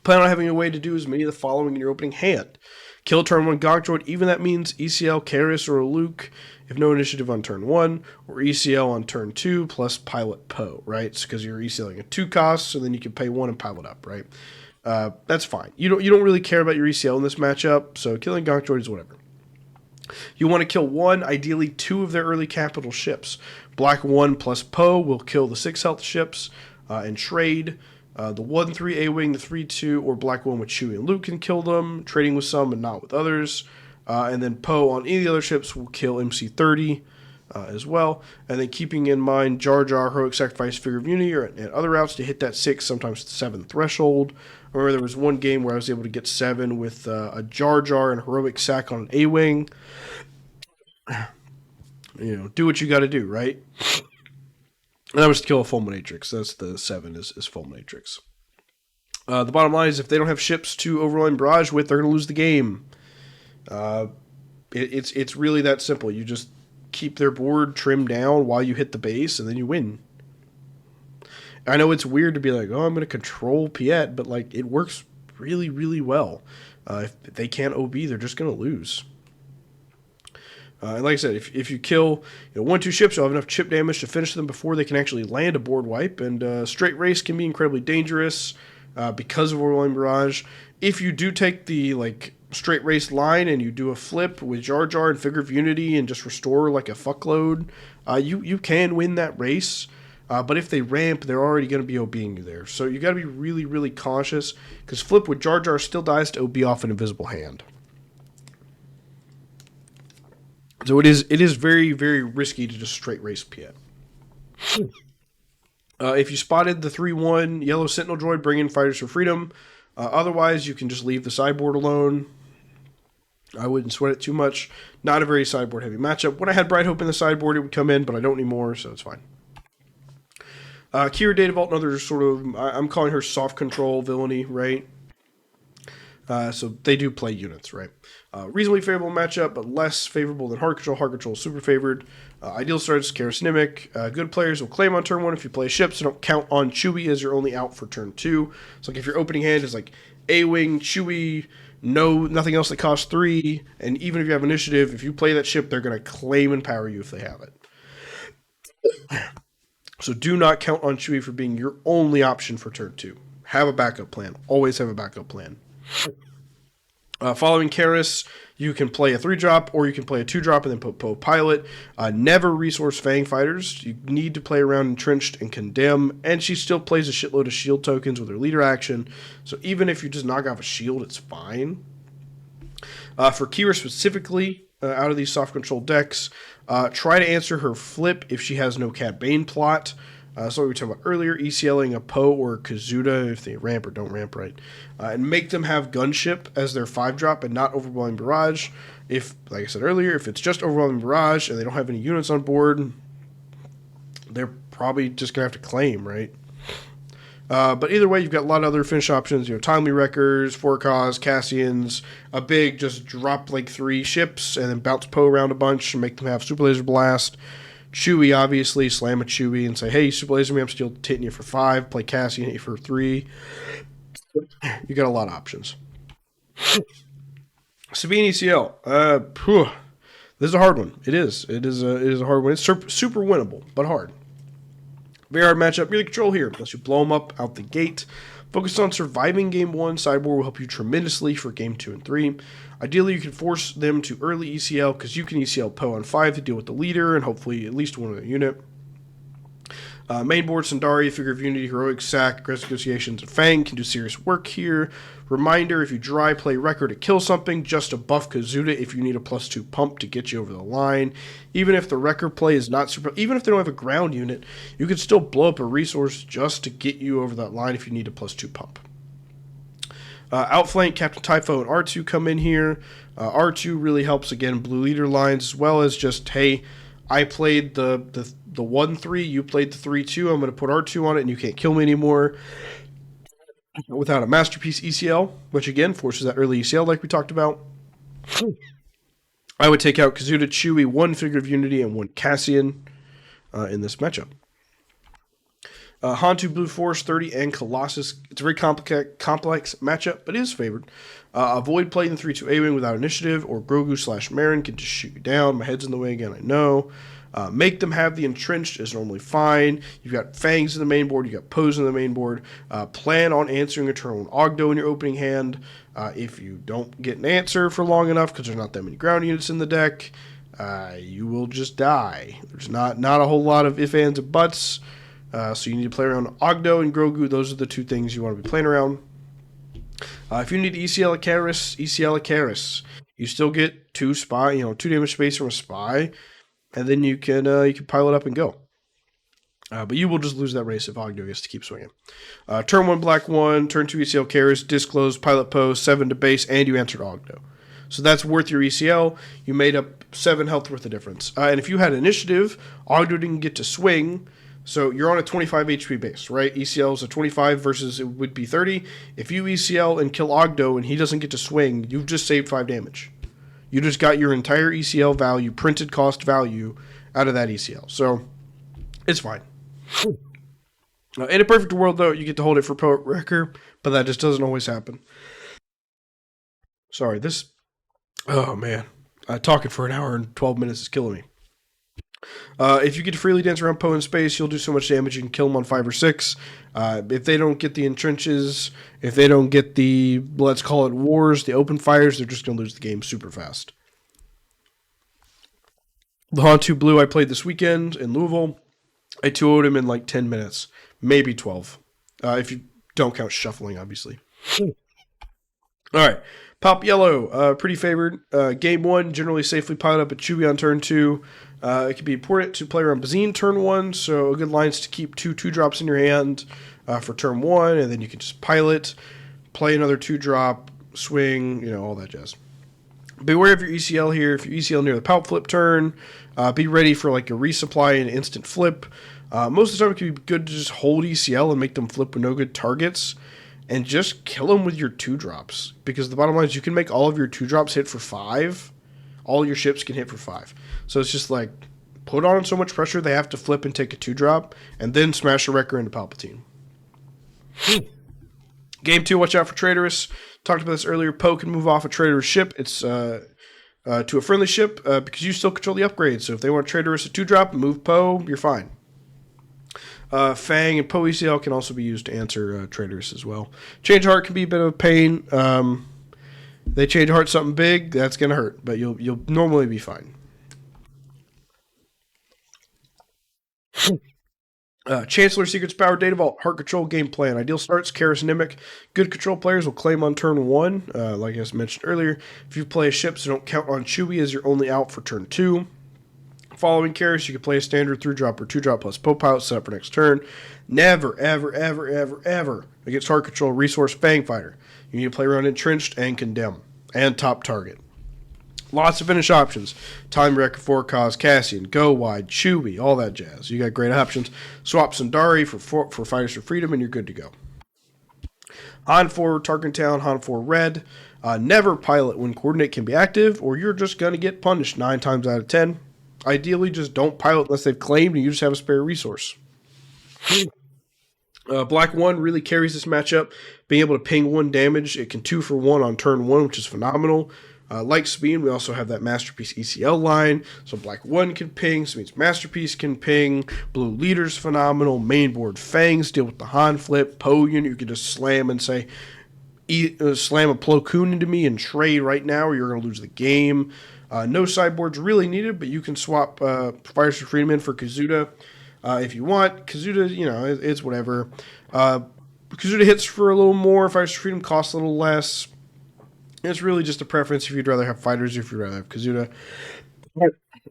Plan on having a way to do as many of the following in your opening hand. Kill turn 1 Gog Droid, even that means ECL, Karis, or Luke, if no initiative on turn 1, or ECL on turn 2, plus Pilot Poe, right? It's because you're ECLing at 2 costs, so then you can pay 1 and pilot up, right? That's fine. You don't really care about your ECL in this matchup, so killing Gog Droid is whatever. You want to kill 1, ideally 2 of their early capital ships. Black 1 plus Poe will kill the 6 health ships, and trade. The 1-3 A-Wing, the 3-2, or Black 1 with Chewie and Luke can kill them, trading with some and not with others. And then Poe on any of the other ships will kill MC-30 as well. And then keeping in mind Jar Jar, Heroic Sacrifice, Figure of Unity, and other routes to hit that 6, sometimes 7 threshold. I remember there was one game where I was able to get 7 with a Jar Jar and Heroic Sac on an A-Wing. Do what you got to do, right? And that was to kill a Fulminatrix. That's the 7 is Fulminatrix. The bottom line is if they don't have ships to overrun Barrage with, they're going to lose the game. It's really that simple. You just keep their board trimmed down while you hit the base, and then you win. I know it's weird to be like, oh, I'm going to control Piett, but like it works really, really well. If they can't OB, they're just going to lose. And like I said, if you kill 1-2 ships, you'll have enough chip damage to finish them before they can actually land a board wipe. And straight race can be incredibly dangerous because of Overwhelming Barrage. If you do take the straight race line and you do a flip with Jar Jar and Figure of Unity and just restore like a fuckload, you can win that race. But if they ramp, they're already going to be OBing you there. So you got to be really, really cautious because flip with Jar Jar still dies to OB off an invisible hand. So it is very, very risky to just straight race Piett. If you spotted the 3-1 Yellow Sentinel Droid, bring in Fighters for Freedom. Otherwise, you can just leave the sideboard alone. I wouldn't sweat it too much. Not a very sideboard-heavy matchup. When I had Bright Hope in the sideboard, it would come in, but I don't anymore, so it's fine. Qira Data Vault, another sort of, I'm calling her soft control villainy, right? So they do play units, right? Reasonably favorable matchup, but less favorable than hard control. Hard control is super favored. Ideal starts, Karis Nimic. Good players will claim on turn 1 if you play ships, so don't count on Chewie as your only out for turn 2. So like if your opening hand is like A-Wing, Chewie, nothing else that costs 3, and even if you have initiative, if you play that ship, they're going to claim and power you if they have it. So do not count on Chewie for being your only option for turn 2. Have a backup plan. Always have a backup plan. Following Karis, you can play a 3-drop or you can play a 2-drop and then put Poe Pilot. Never resource Fang Fighters. You need to play around Entrenched and Condemn, and she still plays a shitload of shield tokens with her leader action, so even if you just knock off a shield, it's fine. For Qira specifically, out of these soft control decks, try to answer her flip if she has no Cad Bane plot. So what we talked about earlier, ECLing a Poe or Kazuda if they ramp or don't ramp right. And make them have Gunship as their 5-drop and not Overwhelming Barrage. If, like I said earlier, if it's just Overwhelming Barrage and they don't have any units on board, they're probably just going to have to claim, right? But either way, you've got a lot of other finish options. Timely Wreckers, Forecast, Cassians, a big just drop like 3 ships and then bounce Poe around a bunch and make them have Super Laser Blast. Chewie, obviously, slam a Chewie and say, hey, Super Laser Me, I'm still hitting you for 5. Play Cassian, hit you for 3. You got a lot of options. Sabine ECL. This is a hard one. It is. It is a hard one. It's super winnable, but hard. Very hard matchup. Really control here, unless you blow them up out the gate. Focus on surviving Game 1. Sideboard will help you tremendously for Game 2 and 3. Ideally, you can force them to early ECL, because you can ECL Poe on 5 to deal with the leader, and hopefully at least one of the unit. Main board, Sundari, Figure of Unity, Heroic Sack, Aggressive Negotiations, and Fang can do serious work here. Reminder, if you dry play Wrecker to kill something, just to buff Kazuda if you need a +2 pump to get you over the line. Even if the Wrecker play is not super, even if they don't have a ground unit, you can still blow up a resource just to get you over that line if you need a +2 pump. Outflank, Captain Typho and R2 come in here. R2 really helps, again, blue leader lines, as well as just, hey, I played the 1-3, you played the 3-2, I'm going to put R2 on it and you can't kill me anymore. Without a Masterpiece ECL, which again forces that early ECL like we talked about. I would take out Kazuda, Chewie, 1 Figure of Unity, and 1 Cassian in this matchup. Han2 Blue Force 30 and Colossus. It's a very complex matchup, but it is favored. Avoid playing the 3-2 A-Wing without initiative, or Grogu/Marin can just shoot you down. My head's in the way again, I know. Make them have the Entrenched is normally fine. You've got Fangs in the main board. You've got Poes in the main board. Plan on answering a turn on Ogdo in your opening hand. If you don't get an answer for long enough, because there's not that many ground units in the deck, you will just die. There's not a whole lot of ifs, ands, and buts. So you need to play around Ogdo and Grogu. Those are the 2 things you want to be playing around. If you need ECL a Karis, ECL a Karis. You still get 2 spy, 2 damage space from a spy, and then you can pile it up and go. But you will just lose that race if Ogdo gets to keep swinging. Turn 1 black 1, turn 2 ECL Karis, disclose, pilot post, 7 to base, and you answered Ogdo. So that's worth your ECL. You made up 7 health worth of difference. And if you had initiative, Ogdo didn't get to swing. So you're on a 25 HP base, right? ECL is a 25 versus it would be 30. If you ECL and kill Ogdo and he doesn't get to swing, you've just saved 5 damage. You just got your entire ECL value, printed cost value, out of that ECL. So it's fine. In a perfect world, though, you get to hold it for Poe Wrecker, but that just doesn't always happen. Sorry, oh man. Talking for an hour and 12 minutes is killing me. If you get to freely dance around Poe in space, you'll do so much damage you can kill him on 5 or 6. If they don't get the entrenches, if they don't get the, let's call it wars, the open fires, they're just going to lose the game super fast. The Han2 Blue I played this weekend in Louisville. I 2-0'd him in like 10 minutes, maybe 12. If you don't count shuffling, obviously. All right. Palp Yellow, pretty favored. Game 1, generally safely piled up a Chewie on turn 2. It can be important to play around Bazine turn 1, so a good line is to keep 2 2-drops in your hand for turn 1, and then you can just pilot, play another 2-drop, swing, all that jazz. Beware of your ECL here. If you ECL near the Palp flip turn, be ready for like a resupply and instant flip. Most of the time it can be good to just hold ECL and make them flip with no good targets, and just kill them with your 2-drops. Because the bottom line is you can make all of your 2-drops hit for 5. All your ships can hit for 5. So it's just like, put on so much pressure they have to flip and take a 2-drop, and then smash a Wrecker into Palpatine. Game 2, watch out for Traitorous. Talked about this earlier. Poe can move off a Traitorous ship. It's to a friendly ship because you still control the upgrade. So if they want Traitorous a 2-drop, move Poe, you're fine. Fang and Poe ECL can also be used to answer Traitorous as well. Change Heart can be a bit of a pain. They change Heart something big, that's going to hurt, but you'll normally be fine. Chancellor Secrets Power Data Vault, Heart Control Game Plan. Ideal starts, Karis Nimic. Good control players will claim on turn 1, like I mentioned earlier. If you play a ship, so don't count on Chewie as your only out for turn 2. Following Karis, you can play a standard 3-drop or 2-drop plus Poe Pilot set up for next turn. Never, ever, ever, ever, ever against target control resource Fang Fighter. You need to play around Entrenched and Condemn and Top Target. Lots of finish options. Time Wrecker, Forecast, Cassian, Go Wide, Chewie, all that jazz. You got great options. Swap Sundari for Fighters for Freedom, and you're good to go. Han4 Tarkentown, Han4 Red. Never pilot when coordinate can be active, or you're just going to get punished 9 times out of 10. Ideally, just don't pilot unless they've claimed and you just have a spare resource. Black 1 really carries this matchup. Being able to ping 1 damage, it can 2 for 1 on turn 1, which is phenomenal. Like Sabine, we also have that Masterpiece ECL line. So Black 1 can ping, Sabine's Masterpiece can ping. Blue Leader's phenomenal. Mainboard Fangs deal with the Han flip. Poe unit, you can just slam and say, slam a Plo Koon into me and trade right now or you're going to lose the game. No sideboards really needed, but you can swap Fighters for Freedom in for Kazuda if you want. Kazuda, you know, it's whatever. Kazuda hits for a little more. Fighters for Freedom costs a little less. It's really just a preference if you'd rather have fighters or if you'd rather have Kazuda.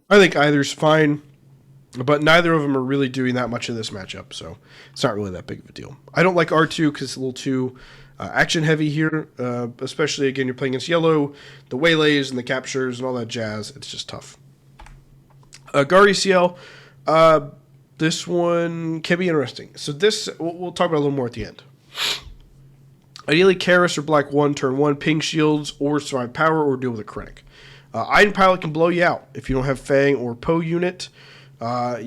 I think either's fine, but neither of them are really doing that much in this matchup, so it's not really that big of a deal. I don't like R2 because it's a little too action heavy here, especially, again, you're playing against yellow, the waylays and the captures and all that jazz. It's just tough. Gar ECL, this one can be interesting. So this, we'll talk about a little more at the end. Ideally, Karis or Black 1, turn 1, ping shields, or survive power, or deal with a critic. Iron Pilot can blow you out if you don't have Fang or Poe unit. If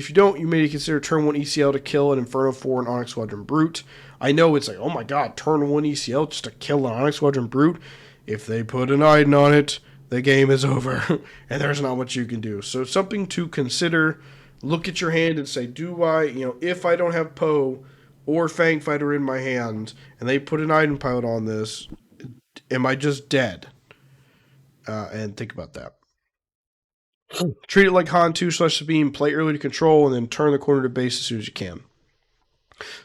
you don't, you may consider turn 1 ECL to kill an Inferno 4 and Onyx Squadron Brute. I know it's like, oh my god, turn 1 ECL just to kill an Onyx Squadron Brute. If they put an Iden on it, the game is over, and there's not much you can do. So something to consider. Look at your hand and say, do I, if I don't have Poe or Fang Fighter in my hand, and they put an Iden Pilot on this, am I just dead? And think about that. Treat it like Han2/Sabine, play early to control, and then turn the corner to base as soon as you can.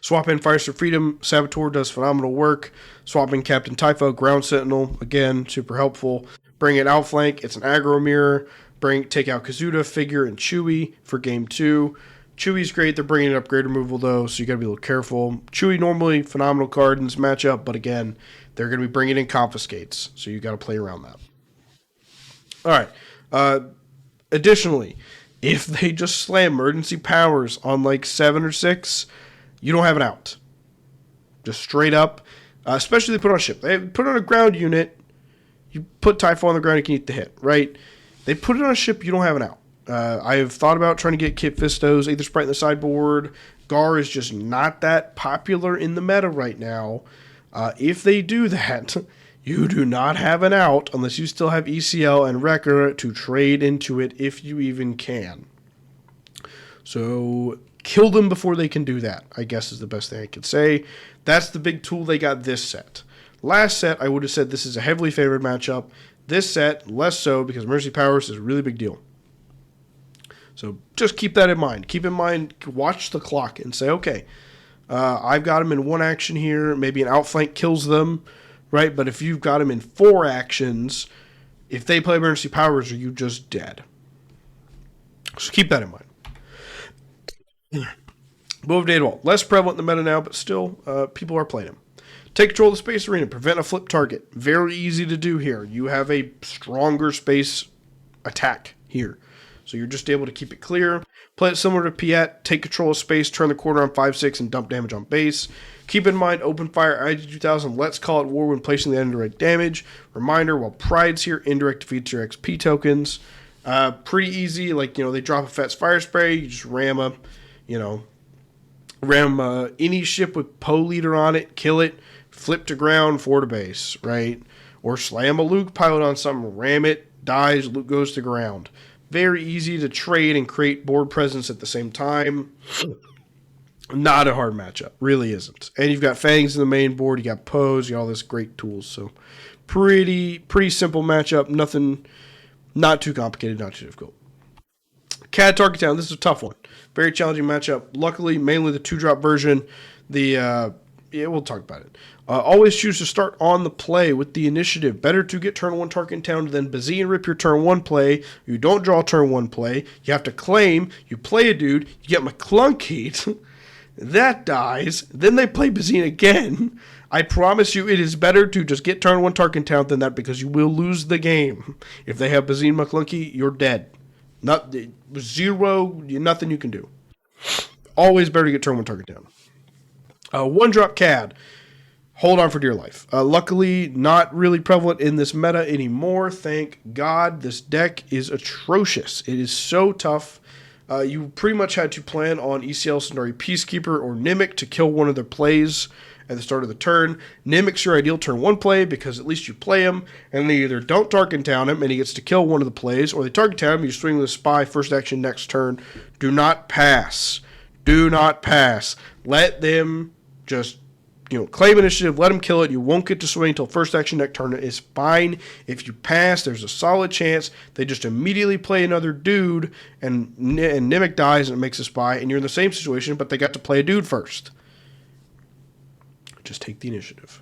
Swap in Fighters for Freedom, Saboteur does phenomenal work. Swap in Captain Typho, Ground Sentinel, again, super helpful. Bring it outflank, it's an aggro mirror. Take out Kazuda, Figure, and Chewie for game 2. Chewie's great. They're bringing upgrade removal, though, so you got to be a little careful. Chewie, normally phenomenal card in this matchup, but again, they're going to be bringing in Confiscates, so you got to play around that. All right. Additionally, if they just slam emergency powers on like 7 or 6, you don't have an out. Just straight up. Especially if they put on a ship. They put on a ground unit. You put Typho on the ground, you can eat the hit, right? They put it on a ship, you don't have an out. I have thought about trying to get Kit Fisto's Aether Sprite in the sideboard. Gar is just not that popular in the meta right now. If they do that, you do not have an out unless you still have ECL and Wrecker to trade into it if you even can. So kill them before they can do that, I guess is the best thing I could say. That's the big tool they got this set. Last set, I would have said this is a heavily favored matchup. This set, less so, because Emergency Powers is a really big deal. So just keep that in mind. Keep in mind, watch the clock and say, okay, I've got them in 1 action here. Maybe an outflank kills them, right? But if you've got them in 4 actions, if they play Emergency Powers, are you just dead? So keep that in mind. Boba DV, less prevalent in the meta now, but still, people are playing him. Take control of the space arena. Prevent a flip target. Very easy to do here. You have a stronger space attack here. So you're just able to keep it clear. Play it similar to Piett. Take control of space. Turn the corner on 5/6 and dump damage on base. Keep in mind, open fire IG-2000. Let's call it war when placing the indirect damage. Reminder, while Pride's here, indirect defeats your XP tokens. Pretty easy. Like, they drop a Fet's Fire Spray. You just ram any ship with Poe leader on it. Kill it. Flip to ground, 4 to base, right? Or slam a Luke pilot on something, ram it, dies, Luke goes to ground. Very easy to trade and create board presence at the same time. Not a hard matchup, really isn't. And you've got Fangs in the main board, you got Poes, you got all this great tools. So pretty simple matchup. Nothing, not too complicated, not too difficult. Cad Tarkentown, this is a tough one. Very challenging matchup. Luckily, mainly the 2-drop version. The Yeah, we'll talk about it. Always choose to start on the play with the initiative. Better to get turn 1 Tarkin down than busy and rip your turn 1 play. You don't draw turn 1 play. You have to claim. You play a dude. You get McClunkied. That dies. Then they play Bazine again. I promise you it is better to just get turn 1 Tarkin down than that, because you will lose the game. If they have Bazine McClunky, you're dead. Not 0, nothing you can do. Always better to get turn 1 Tarkin down. 1-drop Cad. Hold on for dear life. Luckily, not really prevalent in this meta anymore. Thank God. This deck is atrocious. It is so tough. You pretty much had to plan on ECL, Sundari Peacekeeper, or Nimic to kill one of their plays at the start of the turn. Nimic's your ideal turn 1 play, because at least you play him, and they either don't Tarkin down him and he gets to kill one of the plays, or they Tarkin down him, you swing with a spy, first action next turn. Do not pass. Do not pass. Let them just, claim initiative, let them kill it. You won't get to swing until first action next turn. It's fine. If you pass, there's a solid chance they just immediately play another dude, and Nimic dies and it makes a spy, and you're in the same situation, but they got to play a dude first. Just take the initiative.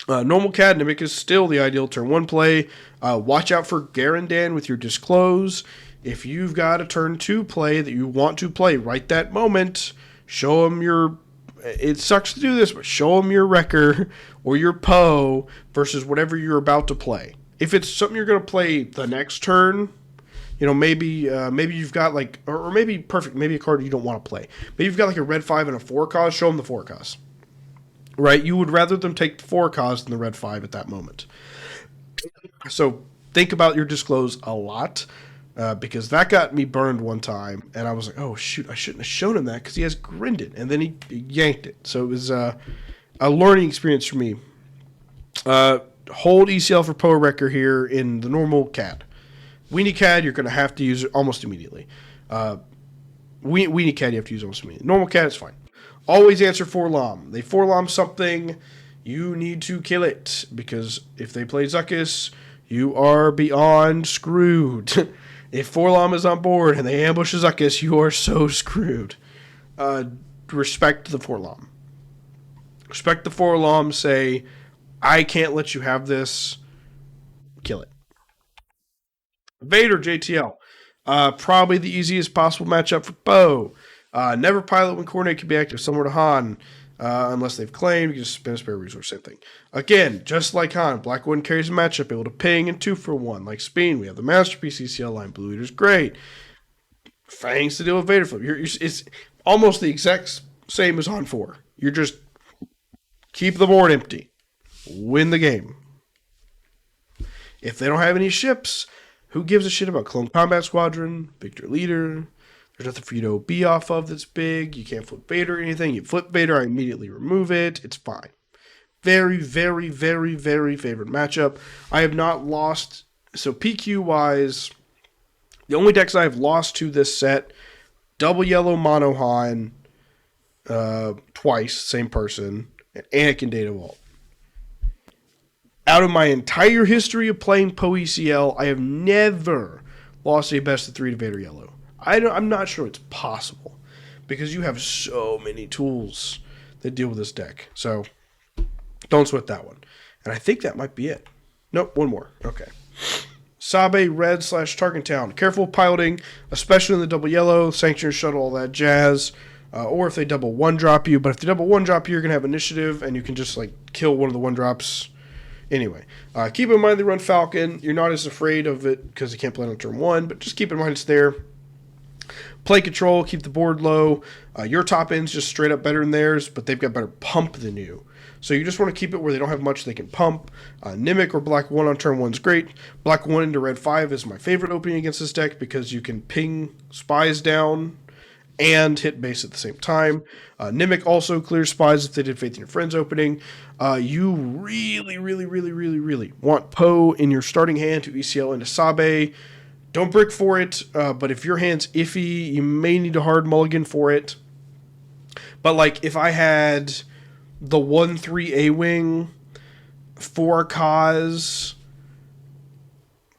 Normal Cad Nimic is still the ideal turn 1 play. Watch out for Garandan with your Disclose. If you've got a turn 2 play that you want to play right that moment, show them your... It sucks to do this, but show them your Wrecker or your Poe versus whatever you're about to play. If it's something you're going to play the next turn, maybe you've got or maybe maybe a card you don't want to play. Maybe you've got like a red 5 and a 4 cause, show them the 4 cause. Right? You would rather them take the 4 cause than the red 5 at that moment. So think about your Disclose a lot. Because that got me burned one time, and I was like, oh, shoot, I shouldn't have shown him that because he has Grinded, and then he yanked it. So it was a learning experience for me. Hold ECL for Poe Wrecker here in the normal Cad. Weenie Cad, you're going to have to use it almost immediately. Weenie Cad, you have to use almost immediately. Normal Cad is fine. Always answer 4-Lom. They 4-Lom something, you need to kill it, because if they play Zuckuss, you are beyond screwed. If 4-Lom is on board and they ambush a Zuckuss, you are so screwed. Respect the 4-Lom. Respect the 4-Lom. Say, I can't let you have this. Kill it. Vader JTL. Probably the easiest possible matchup for Poe. Never pilot when coordinate can be active similar to Han. Unless they've claimed, you can just spin a spare resource, same thing. Again, just like Han, Black 1 carries a matchup, able to ping and 2 for 1. Like Sabine, we have the Masterpiece ECL line, Blue Eater's great. Fangs to deal with Vader Flip. It's almost the exact same as Han4. You're just keep the board empty. Win the game. If they don't have any ships, who gives a shit about Clone Combat Squadron, Victor Leader? There's nothing for you to be off of that's big. You can't flip Vader or anything. You flip Vader, I immediately remove it. It's fine. Very, very, very, very favorite matchup. I have not lost. So PQ-wise, the only decks I have lost to this set, Double Yellow Mono Han, twice, same person, and Anakin DV. Out of my entire history of playing Poe ECL, I have never lost a best of 3 to Vader Yellow. I'm not sure it's possible, because you have so many tools that deal with this deck. So don't sweat that one. And I think that might be it. Nope, one more. Okay. Sabe Red / Tarkin Town. Careful piloting, especially in the Double Yellow, Sanctuary Shuttle, all that jazz. Or if they double 1-drop you. But if they double 1-drop you, you're going to have initiative, and you can just kill one of the 1-drops. Anyway, keep in mind they run Falcon. You're not as afraid of it because you can't play it on turn 1, but just keep in mind it's there. Play control, keep the board low. Your top end's just straight up better than theirs, but they've got better pump than you. So you just want to keep it where they don't have much they can pump. Nimic or Black 1 on turn 1 is great. Black 1 into Red 5 is my favorite opening against this deck because you can ping spies down and hit base at the same time. Nimic also clears spies if they did Faith in Your Friends opening. You really, really, really, really, really want Poe in your starting hand to ECL into Sabe. Don't brick for it, but if your hand's iffy, you may need a hard mulligan for it. But if I had the 1/3 A-Wing, 4 Kaz,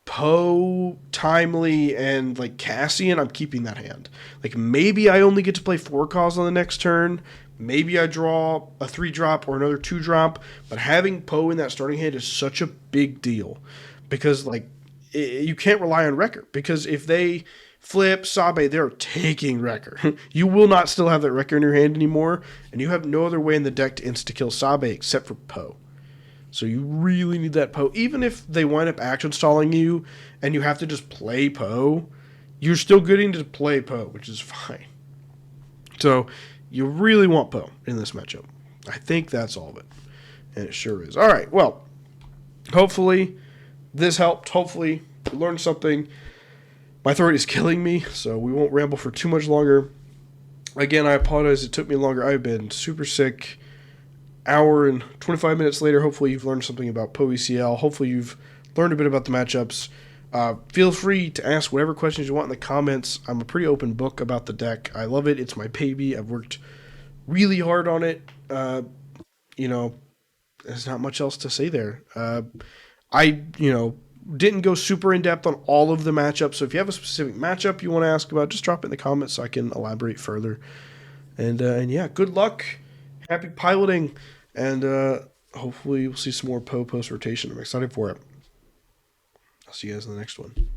Poe, Timely, and Cassian, I'm keeping that hand. Maybe I only get to play 4 Kaz on the next turn, Maybe I draw a 3-drop or another 2-drop, but having Poe in that starting hand is such a big deal because, like, you can't rely on Wrecker, because if they flip Sabe, they're taking Wrecker. You will not still have that Wrecker in your hand anymore, and you have no other way in the deck to insta-kill Sabe except for Poe. So you really need that Poe. Even if they wind up action stalling you and you have to just play Poe, you're still getting to play Poe, which is fine. So you really want Poe in this matchup. I think that's all of it. And it sure is. All right, well, hopefully this helped. Hopefully you learned something. My throat is killing me, so we won't ramble for too much longer. Again, I apologize it took me longer. I've been super sick. Hour and 25 minutes later, hopefully you've learned something about Poe ECL. Hopefully you've learned a bit about the matchups. Feel free to ask whatever questions you want in the comments. I'm a pretty open book about the deck. I love it. It's my baby. I've worked really hard on it. You know, there's not much else to say there. Didn't go super in-depth on all of the matchups. So if you have a specific matchup you want to ask about, just drop it in the comments so I can elaborate further. And yeah, good luck. Happy piloting. And hopefully we'll see some more Poe post-rotation. I'm excited for it. I'll see you guys in the next one.